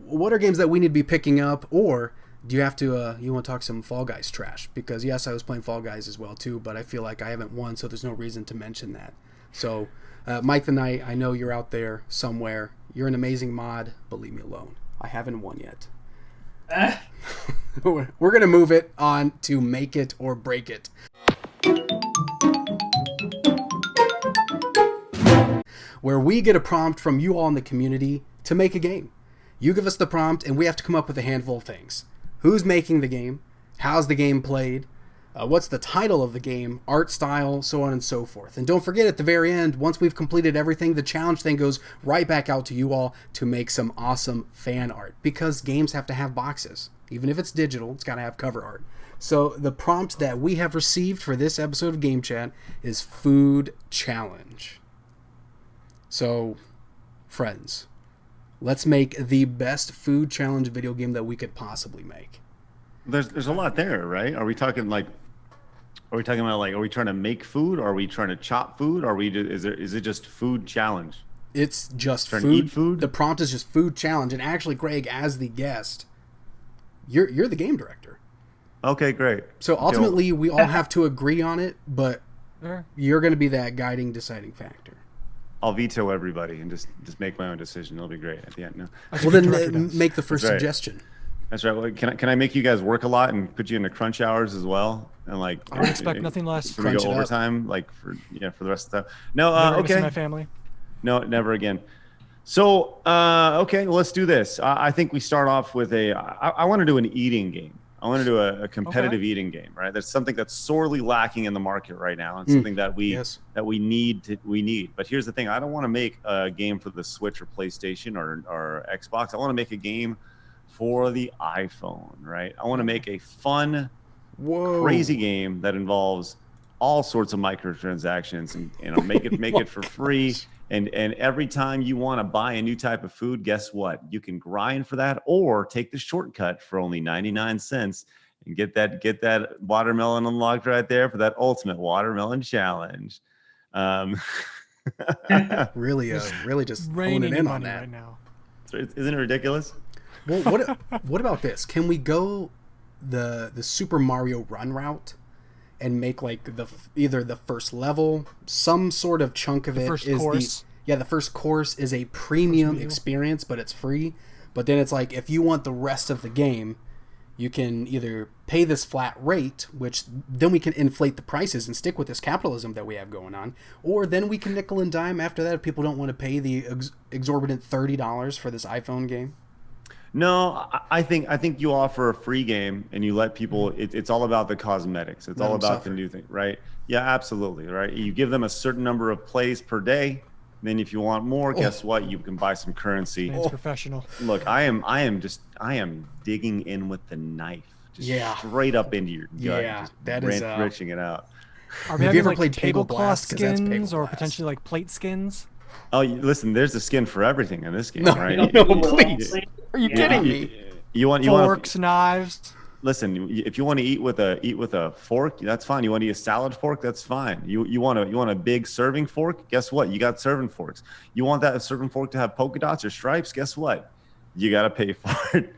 What are games that we need to be picking up, or do you have to you want to talk some Fall Guys trash? Because yes, I was playing Fall Guys as well too, but I feel like I haven't won, so there's no reason to mention that. So Mike the Knight, I know you're out there somewhere. You're an amazing mod, but leave me alone. I haven't won yet. We're gonna move it on to Make It or Break It, where we get a prompt from you all in the community to make a game. You give us the prompt, and we have to come up with a handful of things. Who's making the game? How's the game played? What's the title of the game? Art style, so on and so forth. And don't forget, at the very end, once we've completed everything, the challenge thing goes right back out to you all to make some awesome fan art. Because games have to have boxes. Even if it's digital, it's got to have cover art. So the prompt that we have received for this episode of Game Chat is Food Challenge. So, friends, let's make the best food challenge video game that we could possibly make. There's a lot there, right? Are we talking about are we trying to make food? Or are we trying to chop food? Or is it just food challenge? It's just trying food. To eat food. The prompt is just food challenge, and actually, Greg, as the guest, you're the game director. Okay, great. So ultimately, we all have to agree on it, but you're going to be that guiding, deciding factor. I'll veto everybody and just make my own decision. It'll be great at the end. No. Well, then make the first suggestion. That's right. Well, can I make you guys work a lot and put you into crunch hours as well? And I would expect nothing less. For me to go overtime, for the rest of the time. No, okay. My family. No, never again. So okay, well, let's do this. I think we start off with I want to do an eating game. I want to do a competitive eating game, right? That's something that's sorely lacking in the market right now, and something that we need. But here's the thing: I don't want to make a game for the Switch or PlayStation or Xbox. I want to make a game for the iPhone, right? I want to make a fun, crazy game that involves all sorts of microtransactions, and make it for free. And every time you want to buy a new type of food, guess what? You can grind for that, or take the shortcut for only 99 cents and get that watermelon unlocked right there for that ultimate watermelon challenge. Really just honing in on that right now. Isn't it ridiculous? Well, what about this? Can we go the Super Mario Run route and make like either the first level, some sort of chunk of it is the first course is a premium experience, but it's free. But then it's like, if you want the rest of the game, you can either pay this flat rate, which then we can inflate the prices and stick with this capitalism that we have going on, or then we can nickel and dime after that if people don't want to pay the exorbitant $30 for this iPhone game. No, I think you offer a free game and you let people. It's all about the cosmetics. It's all about the new thing, right? Yeah, absolutely, right. You give them a certain number of plays per day. Then, if you want more, guess what? You can buy some currency. It's professional. Look, I am digging in with the knife, just straight up into your gut. Yeah, just that is wrenching it out. Are we have you ever like played tablecloth skins or Blast. potentially like plate skins? Oh, listen, there's a skin for everything in this game, right? No, please. Are you kidding me? You want forks, knives. Listen, if you want to eat with a fork, that's fine. You want to eat a salad fork, that's fine. You want a big serving fork? Guess what? You got serving forks. You want that serving fork to have polka dots or stripes? Guess what? You got to pay for it.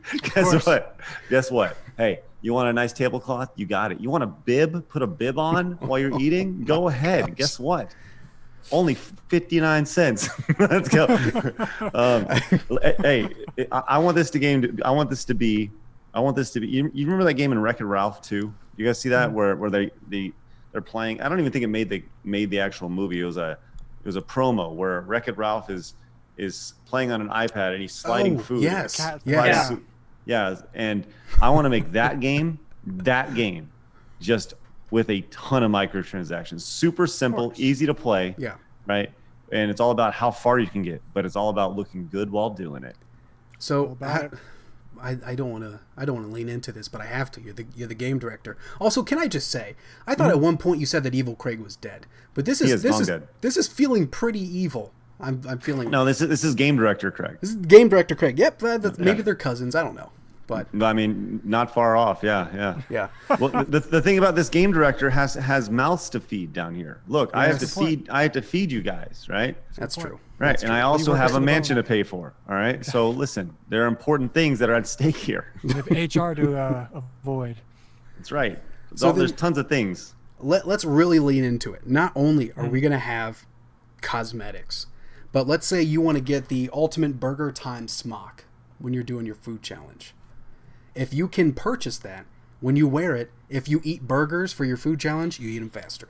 Guess what? Hey, you want a nice tablecloth? You got it. You want a bib? Put a bib on while you're eating? Go ahead. Guess what? Only 59 cents. Let's go. Hey, I want this to be. You remember that game in Wreck-It Ralph 2? You guys see that where they're playing? I don't even think it made the actual movie. It was a promo where Wreck-It Ralph is playing on an iPad and he's sliding food. Yes. Yeah. And I want to make that game just with a ton of microtransactions. Super simple, easy to play. Yeah. Right. And it's all about how far you can get, but it's all about looking good while doing it. So I don't want to lean into this, but I have to. You're the game director. Also, can I just say, I thought at one point you said that Evil Craig was dead, but this is feeling pretty evil. I'm feeling. No, this is game director Craig. This is game director Craig. Yep, maybe they're cousins. I don't know, but I mean, not far off. Yeah. Well, the thing about this game director has mouths to feed down here. Look, I have to feed you guys, right? That's true. Right, That's and true. I also have a mansion to pay for. All right, so listen, there are important things that are at stake here. We have HR to avoid. That's right. So there's tons of things. Let's really lean into it. Not only are we going to have cosmetics, but let's say you want to get the ultimate burger time smock when you're doing your food challenge. If you can purchase that, when you wear it, if you eat burgers for your food challenge, you eat them faster.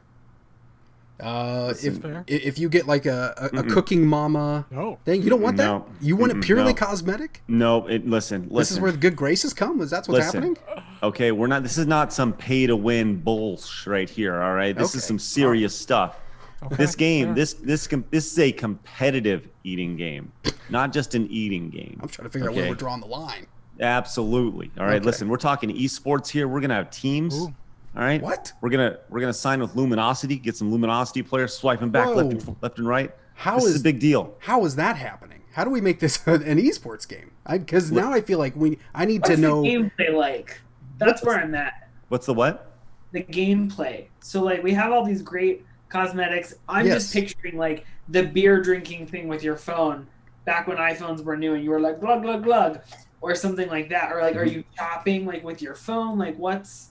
If you get like a cooking mama thing, you don't want that? No. You want it purely cosmetic? No, listen. This is where the good graces come? Is that what's happening? Okay, this is not some pay to win bullshit right here, all right? This is some serious stuff. Okay, this game, this is a competitive eating game, not just an eating game. I'm trying to figure out where we're drawing the line. Absolutely. All right, listen, we're talking esports here. We're going to have teams. Ooh. All right. What? We're gonna sign with Luminosity, get some Luminosity players swiping back left and right. This is a big deal. How is that happening? How do we make this an esports game? Because now I feel like I need to know. What's the gameplay like? That's where I'm at. What's the what? The gameplay. So like we have all these great cosmetics. I'm just picturing like the beer drinking thing with your phone back when iPhones were new and you were like glug glug glug or something like that. Or like are you chopping like with your phone? Like what's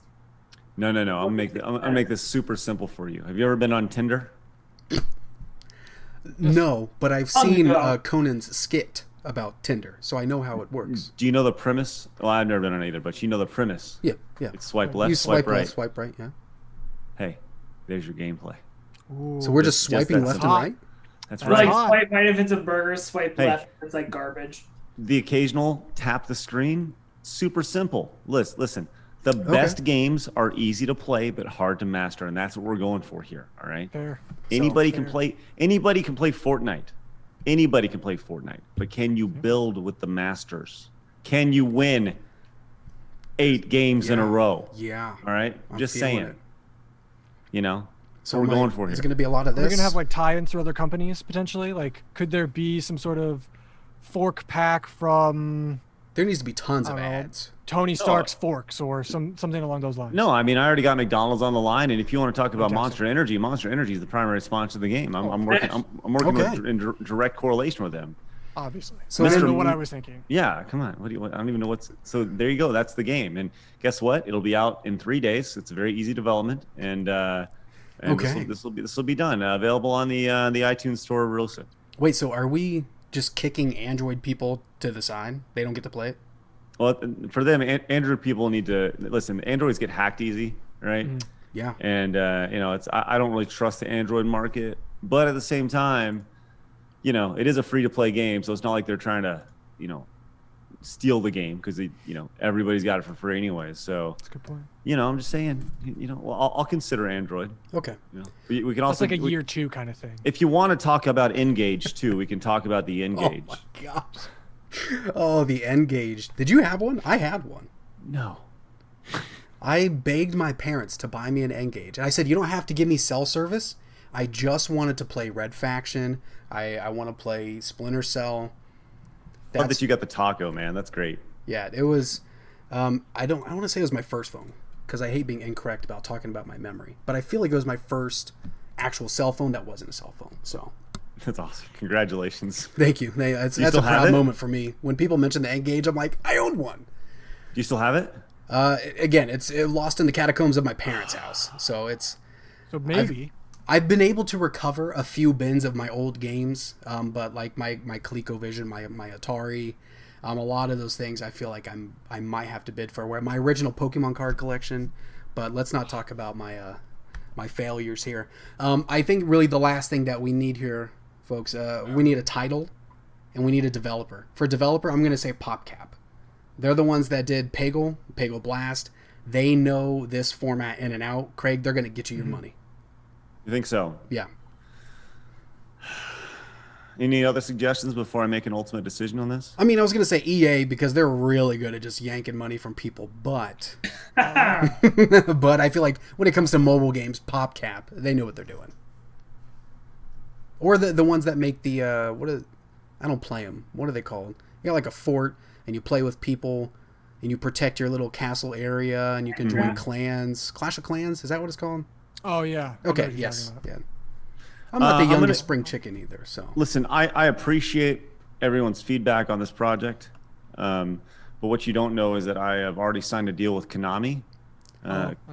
No. I'm gonna make this super simple for you. Have you ever been on Tinder? No, but I've seen Conan's skit about Tinder, so I know how it works. Do you know the premise? Well, I've never been on either, but you know the premise. Yeah. It's swipe left, you swipe right. Left, swipe right. Yeah. Hey, there's your gameplay. Ooh, so we're just swiping left and right. That's right. right. Like swipe right if it's a burger, swipe left if it's like garbage. The occasional tap the screen. Super simple. Listen. The best games are easy to play but hard to master, and that's what we're going for here. All right. Fair. Anybody can play. Anybody can play Fortnite. Anybody can play Fortnite. But can you build with the masters? Can you win 8 games in a row? Yeah. All right. I'm Just feeling saying. it. You know. So we're going for here. There's going to be a lot of this. We're gonna have like tie-ins to other companies potentially. Like, could there be some sort of fork pack from? There needs to be tons of ads. Tony Stark's forks or something along those lines. No, I mean, I already got McDonald's on the line, and if you want to talk about Monster Energy is the primary sponsor of the game. I'm working in direct correlation with them. Obviously. So I don't know what I was thinking. Yeah, come on. I don't even know what's. So there you go. That's the game. And guess what? It'll be out in 3 days. It's a very easy development, and this will be done. Available on the iTunes store real soon. Wait, so are we just kicking Android people to the side? They don't get to play it? Well, for them, Android people need to listen. Androids get hacked easy, right? Mm-hmm. Yeah. And I don't really trust the Android market, but at the same time, it is a free to play game, so it's not like they're trying to, steal the game because everybody's got it for free anyway. So that's a good point. I'm just saying, I'll consider Android. Okay. We can also like a year 2 kind of thing. If you want to talk about N-Gage too, we can talk about the N-Gage. Oh my gosh. Oh, the N-Gage. Did you have one? I had one. No. I begged my parents to buy me an N-Gage. And I said, you don't have to give me cell service. I just wanted to play Red Faction. I want to play Splinter Cell. Love that you got the taco, man. That's great. Yeah, it was. I don't want to say it was my first phone because I hate being incorrect about talking about my memory. But I feel like it was my first actual cell phone that wasn't a cell phone. So. That's awesome. Congratulations. Thank you. That's a proud moment for me. When people mention the N-Gage, I'm like, I own one. Do you still have it? Again, it's lost in the catacombs of my parents' house. So it's. So maybe. I've been able to recover a few bins of my old games, but like my ColecoVision, my Atari, a lot of those things I feel like I might have to bid for. Where my original Pokemon card collection, but let's not talk about my failures here. I think really the last thing that we need here, folks, we need a title, and we need a developer. For developer, I'm going to say PopCap. They're the ones that did Peggle Blast. They know this format in and out. Craig, they're going to get you your money. You think so? Yeah. Any other suggestions before I make an ultimate decision on this? I mean, I was going to say EA because they're really good at just yanking money from people, but but I feel like when it comes to mobile games, PopCap, they know what they're doing. Or the ones that make the I don't play them. What are they called? You got like a fort, and you play with people, and you protect your little castle area, and you can join clans. Clash of Clans, is that what it's called? Oh yeah. Okay. Yes. Yeah. I'm not the youngest spring chicken either. So listen, I appreciate everyone's feedback on this project, but what you don't know is that I have already signed a deal with Konami.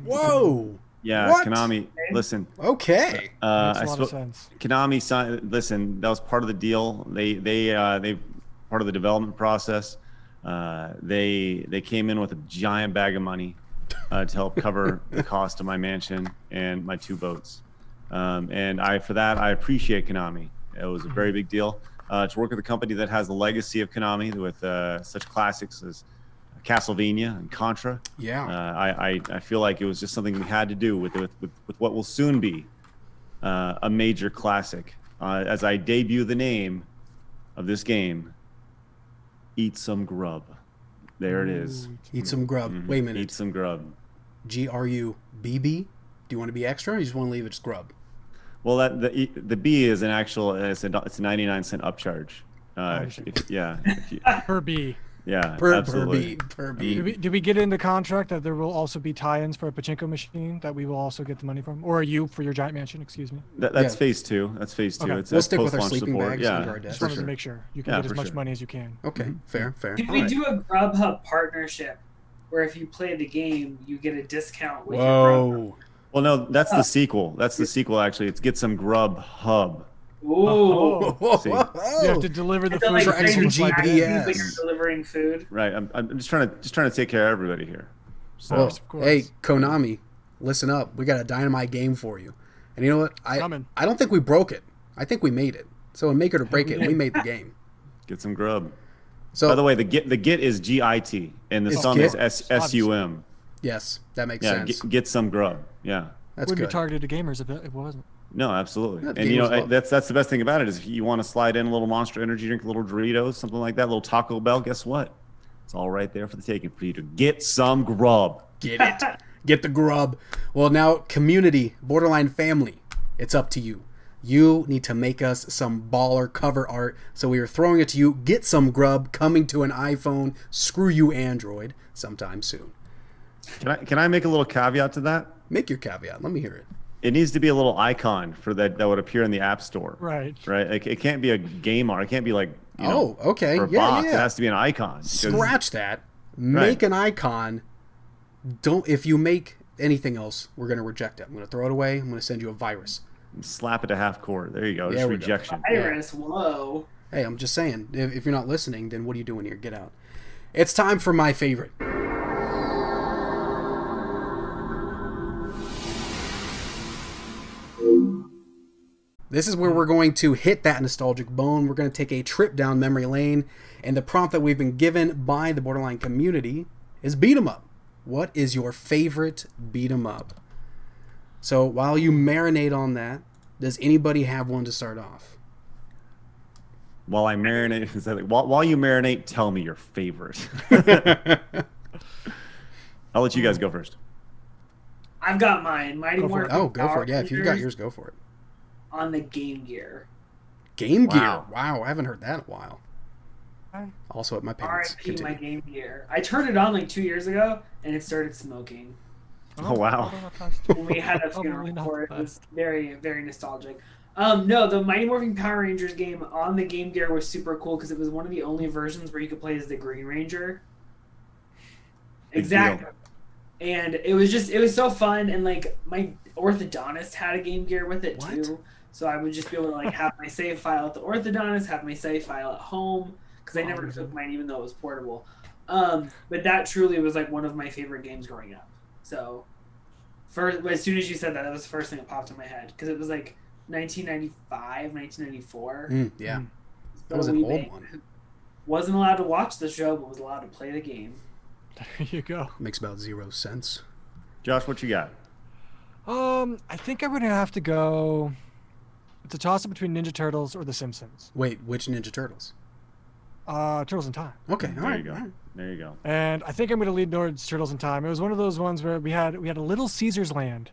Whoa. Yeah, what? Konami. Listen. Okay. Makes a lot of sense. Konami signed. Listen, that was part of the deal. They part of the development process. They came in with a giant bag of money to help cover the cost of my mansion and my 2 boats. And for that I appreciate Konami. It was a very big deal to work with a company that has the legacy of Konami with such classics as Castlevania and Contra. Yeah. I feel like it was just something we had to do with what will soon be a major classic. As I debut the name of this game, Eat Some Grub. There it is. Eat some grub. Wait a minute. Eat some grub. GRUBB? Do you want to be extra, or you just want to leave it as grub? Well, the B is an actual. It's a 99-cent upcharge. Per B. Yeah, per absolutely. Per B. Did we get in the contract that there will also be tie-ins for a pachinko machine that we will also get the money from, or you for your giant mansion? Excuse me. That's phase 2. That's phase 2. Okay. We'll stick with our sleeping bags under our Just desks. wanted to make sure you can get as much money as you can. Okay, fair. Did we do a Grubhub partnership where if you play the game, you get a discount with your Grubhub? Well, no, that's the sequel. That's the sequel, actually. It's Get Some Grub Hub. Ooh. You have to deliver the food for extra GPS. Like you're delivering food. Right. I'm just trying to take care of everybody here. So, of course. Hey, Konami, listen up. We got a dynamite game for you. And you know what? I don't think we broke it. I think we made it. So in make it or break it, we made the game. Get some grub. So, by the way, the Git is GIT, and the sum is SUM. Yes, that makes sense. Get some grub. Yeah. That's Wouldn't good. be targeted to gamers if it wasn't. No, absolutely. Yeah, And you know, gamers love that's the best thing about it is if you want to slide in a little Monster Energy drink, a little Doritos, something like that, a little Taco Bell, guess what? It's all right there for the taking for you to get some grub. Get it. Get the grub. Well, now, community, Borderline family, it's up to you. You need to make us some baller cover art. So we are throwing it to you. Get some grub coming to an iPhone. Screw you, Android, sometime soon. Can I make a little caveat to that? Make your caveat. Let me hear it. It needs to be a little icon for that would appear in the App Store. Right. Right. Like it can't be a game art. It can't be like okay. for a box. It has to be an icon. Scratch that. Make an icon. If you make anything else, we're gonna reject it. I'm gonna throw it away. I'm gonna send you a virus. Slap it to half court. There you go. Just rejection. Virus. Whoa. Hey, I'm just saying. If you're not listening, then what are you doing here? Get out. It's time for my favorite. This is where we're going to hit that nostalgic bone. We're going to take a trip down memory lane. And the prompt that we've been given by the Borderline community is beat 'em up. What is your favorite beat 'em up? So while you marinate on that, does anybody have one to start off? While I marinate, while you marinate, tell me your favorite. I'll let you guys go first. I've got mine. Mighty Morphin Oh, go for it. Yeah, Power if you've got Rangers yours, go for it. on the Game Gear. Game Gear. Wow. Wow, I haven't heard that in a while. Also at my parents. R.I.P. my Game Gear. I turned it on like 2 years ago, and it started smoking. Oh, wow. When we had a funeral for it. It was very, very nostalgic. No, the Mighty Morphin Power Rangers game on the Game Gear was super cool because it was one of the only versions where you could play as the Green Ranger. Exactly. And it was so fun, and like my orthodontist had a Game Gear with it too. So I would just be able to like have my save file at the orthodontist, have my save file at home, because I never took mine even though it was portable. But that truly was like one of my favorite games growing up. So as soon as you said that, that was the first thing that popped in my head, because it was like 1995, 1994. Yeah. So That was an old one. Wasn't allowed to watch the show, but was allowed to play the game. There you go. Makes about 0 sense. Josh, what you got? I think I'm gonna have to go. It's a toss-up between Ninja Turtles or The Simpsons. Wait, which Ninja Turtles? Turtles in Time. Okay, There you go. There you go. And I think I'm gonna lead towards Turtles in Time. It was one of those ones where we had a Little Caesars land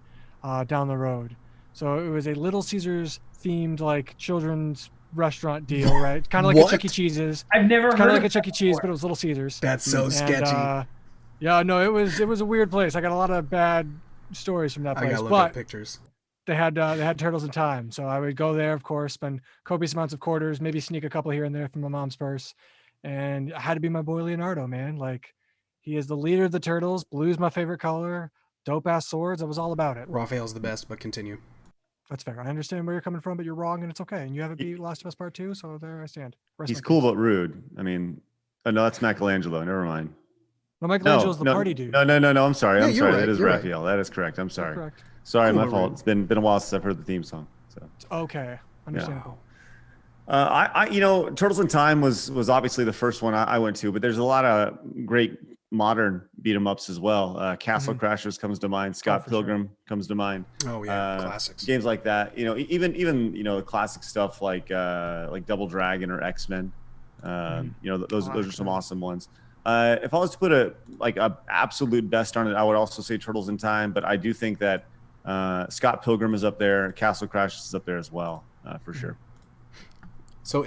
down the road. So it was a Little Caesars themed like children's restaurant deal, right? Kind of like a Chuck E. Cheese's. I've never Kind of like a Chuck E. Cheese, but it was Little Caesars. That's so sketchy. Yeah, no, it was a weird place. I got a lot of bad stories from that place. I gotta look but at pictures. they had Turtles in Time, so I would go there, of course, spend copious amounts of quarters, maybe sneak a couple here and there from my mom's purse, and I had to be my boy Leonardo, man. Like, he is the leader of the Turtles. Blue's my favorite color. Dope ass swords. I was all about it. Raphael's the best, but continue. That's fair. I understand where you're coming from, but you're wrong, and it's okay. And you haven't beat Last of Us Part 2, so there I stand. He's cool but rude. I mean, no, that's Michelangelo. Never mind. No, Michelangelo's the party dude. No. I'm sorry. Yeah, I'm you're sorry. right, That is you're right. Raphael. That is correct. I'm sorry. Correct. Sorry, Cool, my fault. rude. It's been a while since I've heard the theme song. So. Okay, understandable. Turtles in Time was obviously the first one I went to, but there's a lot of great modern beat 'em ups as well. Castle Crashers comes to mind. Scott Pilgrim comes to mind. Oh yeah, classics. Games like that. Even the classic stuff like Double Dragon or X-Men. Those are some awesome ones. If I was to put a absolute best on it, I would also say Turtles in Time, but I do think that Scott Pilgrim is up there. Castle Crashers is up there as well, for sure. So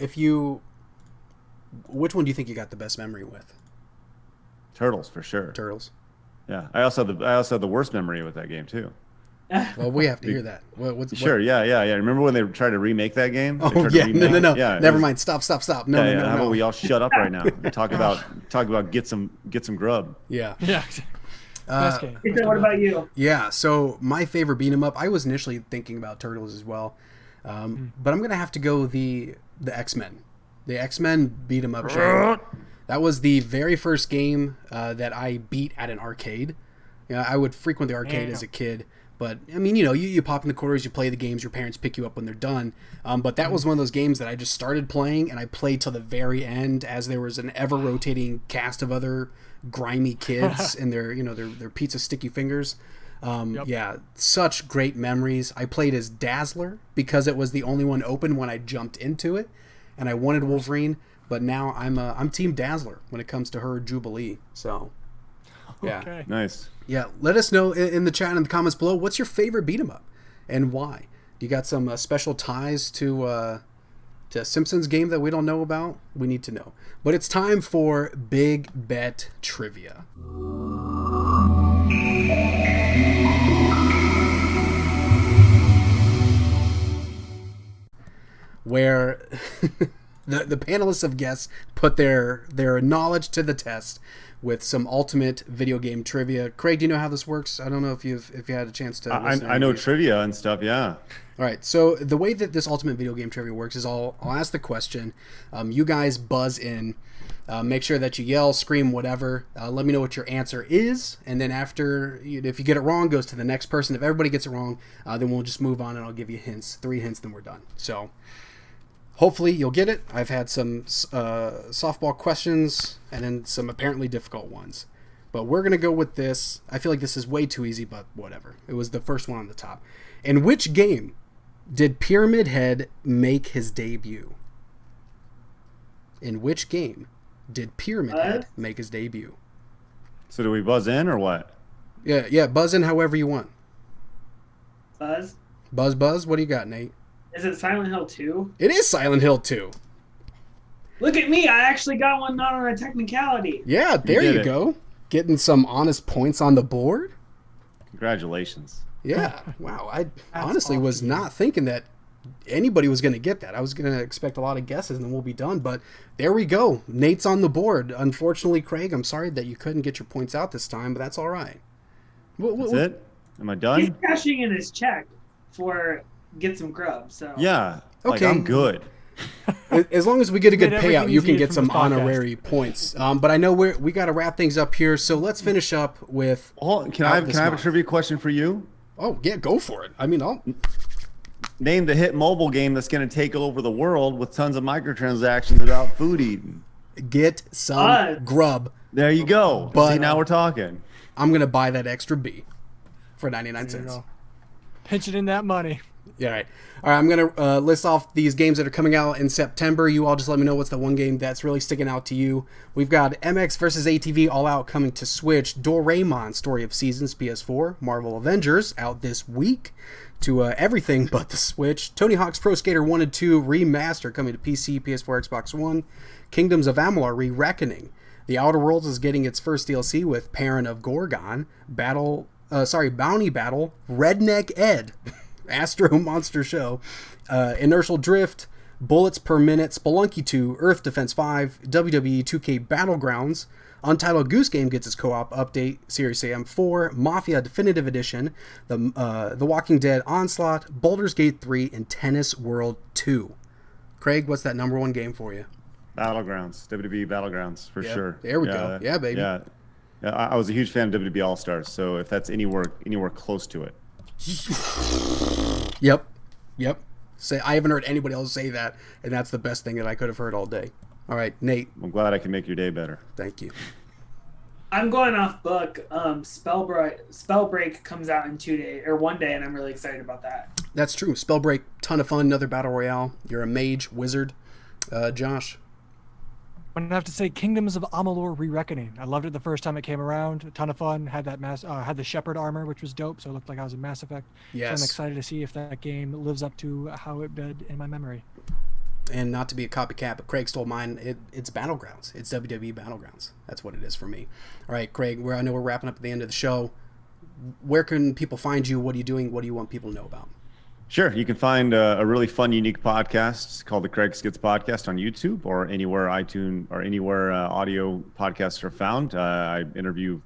which one do you think you got the best memory with? Turtles for sure. Turtles. Yeah, I also have the worst memory with that game too. Well, we have to hear that. Sure. Yeah. Remember when they tried to remake that game? Oh yeah. No. Yeah, Never mind. Stop. No. How about we all shut up right now and talk about get some grub. Yeah. Yeah. Best game. What about you? Yeah. So my favorite beat 'em up. I was initially thinking about Turtles as well, but I'm gonna have to go the X-Men. The X-Men beat 'em up. That was the very first game that I beat at an arcade. I would frequent the arcade as a kid, But I mean, you pop in the quarters, you play the games, your parents pick you up when they're done. But that was one of those games that I just started playing, and I played till the very end, as there was an ever rotating cast of other grimy kids and their pizza sticky fingers. Yeah, such great memories. I played as Dazzler because it was the only one open when I jumped into it, and I wanted Wolverine. But now I'm Team Dazzler when it comes to her Jubilee. So, yeah, Okay. Nice. yeah. Let us know in the chat in the comments below, what's your favorite beat 'em up and why. Do you got some special ties to Simpsons game that we don't know about? We need to know. But it's time for Big Bet Trivia. Where the panelists of guests put their knowledge to the test with some ultimate video game trivia. Craig, do you know how this works? I don't know if you had a chance to listen to I know these. trivia and stuff. Yeah. All right, so the way that this ultimate video game trivia works is I'll ask the question. You guys buzz in. Make sure that you yell, scream, whatever. Let me know what your answer is, and then after, if you get it wrong, goes to the next person. If everybody gets it wrong, then we'll just move on, and I'll give you hints, 3 hints, then we're done. So hopefully you'll get it. I've had some softball questions and then some apparently difficult ones. But we're going to go with this. I feel like this is way too easy, but whatever. It was the first one on the top. In which game did Pyramid Head make his debut? In which game did Pyramid Head make his debut? So do we buzz in or what? Yeah, buzz in however you want. Buzz? Buzz, what do you got, Nate? Is it Silent Hill 2? It is Silent Hill 2. Look at me, I actually got one not on a technicality. Yeah, there you go. Getting some honest points on the board. Congratulations. Yeah, wow. I honestly was not thinking that anybody was going to get that. I was going to expect a lot of guesses and then we'll be done. But there we go. Nate's on the board. Unfortunately, Craig, I'm sorry that you couldn't get your points out this time, but that's all right. That's it? Am I done? He's cashing in his check for get some grub. So Yeah. Okay. I'm good. As long as we get a good Made payout, everything you can easier get from some this podcast. honorary points. But I know we got to wrap things up here, so let's finish up with. Can I have a trivia question for you? Oh yeah, go for it. I mean, Name the hit mobile game that's going to take over the world with tons of microtransactions about food eating. get some grub. There you go. But see, now we're talking. I'm gonna buy that extra B for 99 cents. Pinch it in that money. Yeah, all right. I'm going to list off these games that are coming out in September. You all just let me know what's the one game that's really sticking out to you. We've got MX vs. ATV All Out coming to Switch. Doraemon Story of Seasons PS4. Marvel Avengers out this week to everything but the Switch. Tony Hawk's Pro Skater 1 and 2 Remaster coming to PC, PS4, Xbox One. Kingdoms of Amalur Re-Reckoning. The Outer Worlds is getting its first DLC with Parent of Gorgon. Bounty Battle. Redneck Ed. Astro Monster Show, Inertial Drift, Bullets Per Minute, Spelunky 2, Earth Defense 5, WWE 2K Battlegrounds, Untitled Goose Game gets its co-op update, Serious Sam 4, Mafia Definitive Edition, The Walking Dead Onslaught, Baldur's Gate 3, and Tennis World 2. Craig, what's that number one game for you? Battlegrounds, WWE Battlegrounds, for sure. There we go. Yeah, baby. Yeah, I was a huge fan of WWE All-Stars, so if that's anywhere close to it. Yep. I haven't heard anybody else say that, and that's the best thing that I could have heard all day. All right, Nate. I'm glad I can make your day better. Thank you. I'm going off book. Spellbreak comes out in 2 days or 1 day, and I'm really excited about that. That's true. Spellbreak, ton of fun. Another battle royale. You're a mage, wizard. Josh. I'm gonna have to say Kingdoms of Amalur Re-Reckoning. I loved it the first time it came around. A ton of fun. Had that had the Shepherd armor, which was dope. So it looked like I was in Mass Effect. Yes. So I'm excited to see if that game lives up to how it did in my memory. And not to be a copycat, but Craig stole mine. It's Battlegrounds. It's WWE Battlegrounds. That's what it is for me. All right, Craig. I know we're wrapping up at the end of the show. Where can people find you? What are you doing? What do you want people to know about? Sure. You can find a really fun, unique podcast called the Craig Skitz Podcast on YouTube or anywhere iTunes or anywhere audio podcasts are found. I interview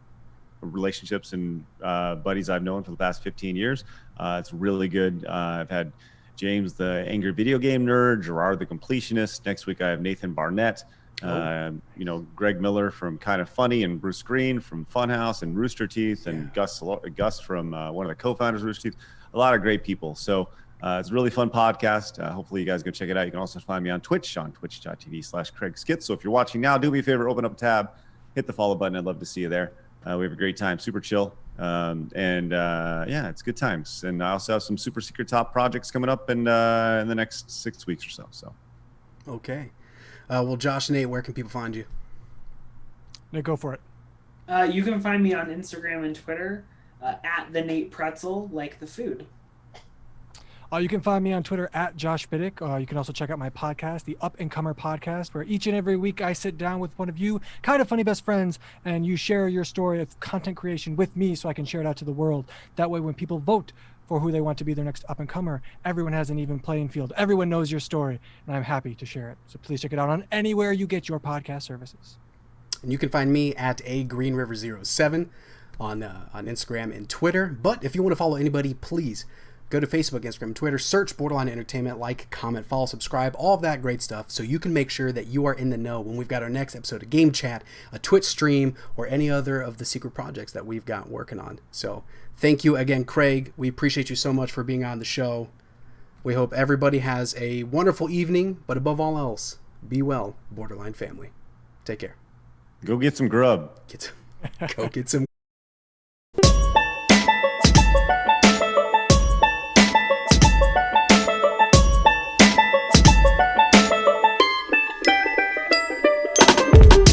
relationships and buddies I've known for the past 15 years. It's really good. I've had James, the angry video game nerd, Gerard, the completionist. Next week, I have Nathan Barnett, Greg Miller from Kind of Funny, and Bruce Green from Funhouse, and Rooster Teeth, and Gus from one of the co-founders of Rooster Teeth. A lot of great people. So it's a really fun podcast. Hopefully you guys can check it out. You can also find me on Twitch, on twitch.tv/Craig Skitz. So if you're watching now, do me a favor, open up a tab, hit the follow button. I'd love to see you there. We have a great time, super chill. It's good times. And I also have some super secret top projects coming up in the next 6 weeks or so. So, okay. Well, Josh, Nate, where can people find you? Nate, go for it. You can find me on Instagram and Twitter at the Nate Pretzel, like the food. You can find me on Twitter at Josh Biddick. You can also check out my podcast, the Up and Comer podcast, where each and every week I sit down with one of you kind of funny best friends and you share your story of content creation with me so I can share it out to the world. That way when people vote for who they want to be their next up and comer, everyone has an even playing field. Everyone knows your story, and I'm happy to share it. So please check it out on anywhere you get your podcast services. And you can find me at aGreenRiver07 on Instagram and Twitter. But if you want to follow anybody, please go to Facebook, Instagram, and Twitter, search Borderline Entertainment, like, comment, follow, subscribe, all of that great stuff, so you can make sure that you are in the know when we've got our next episode of Game Chat, a Twitch stream, or any other of the secret projects that we've got working on. So thank you again, Craig. We appreciate you so much for being on the show. We hope everybody has a wonderful evening, but above all else, be well, Borderline family. Take care. Go get some grub. Go get some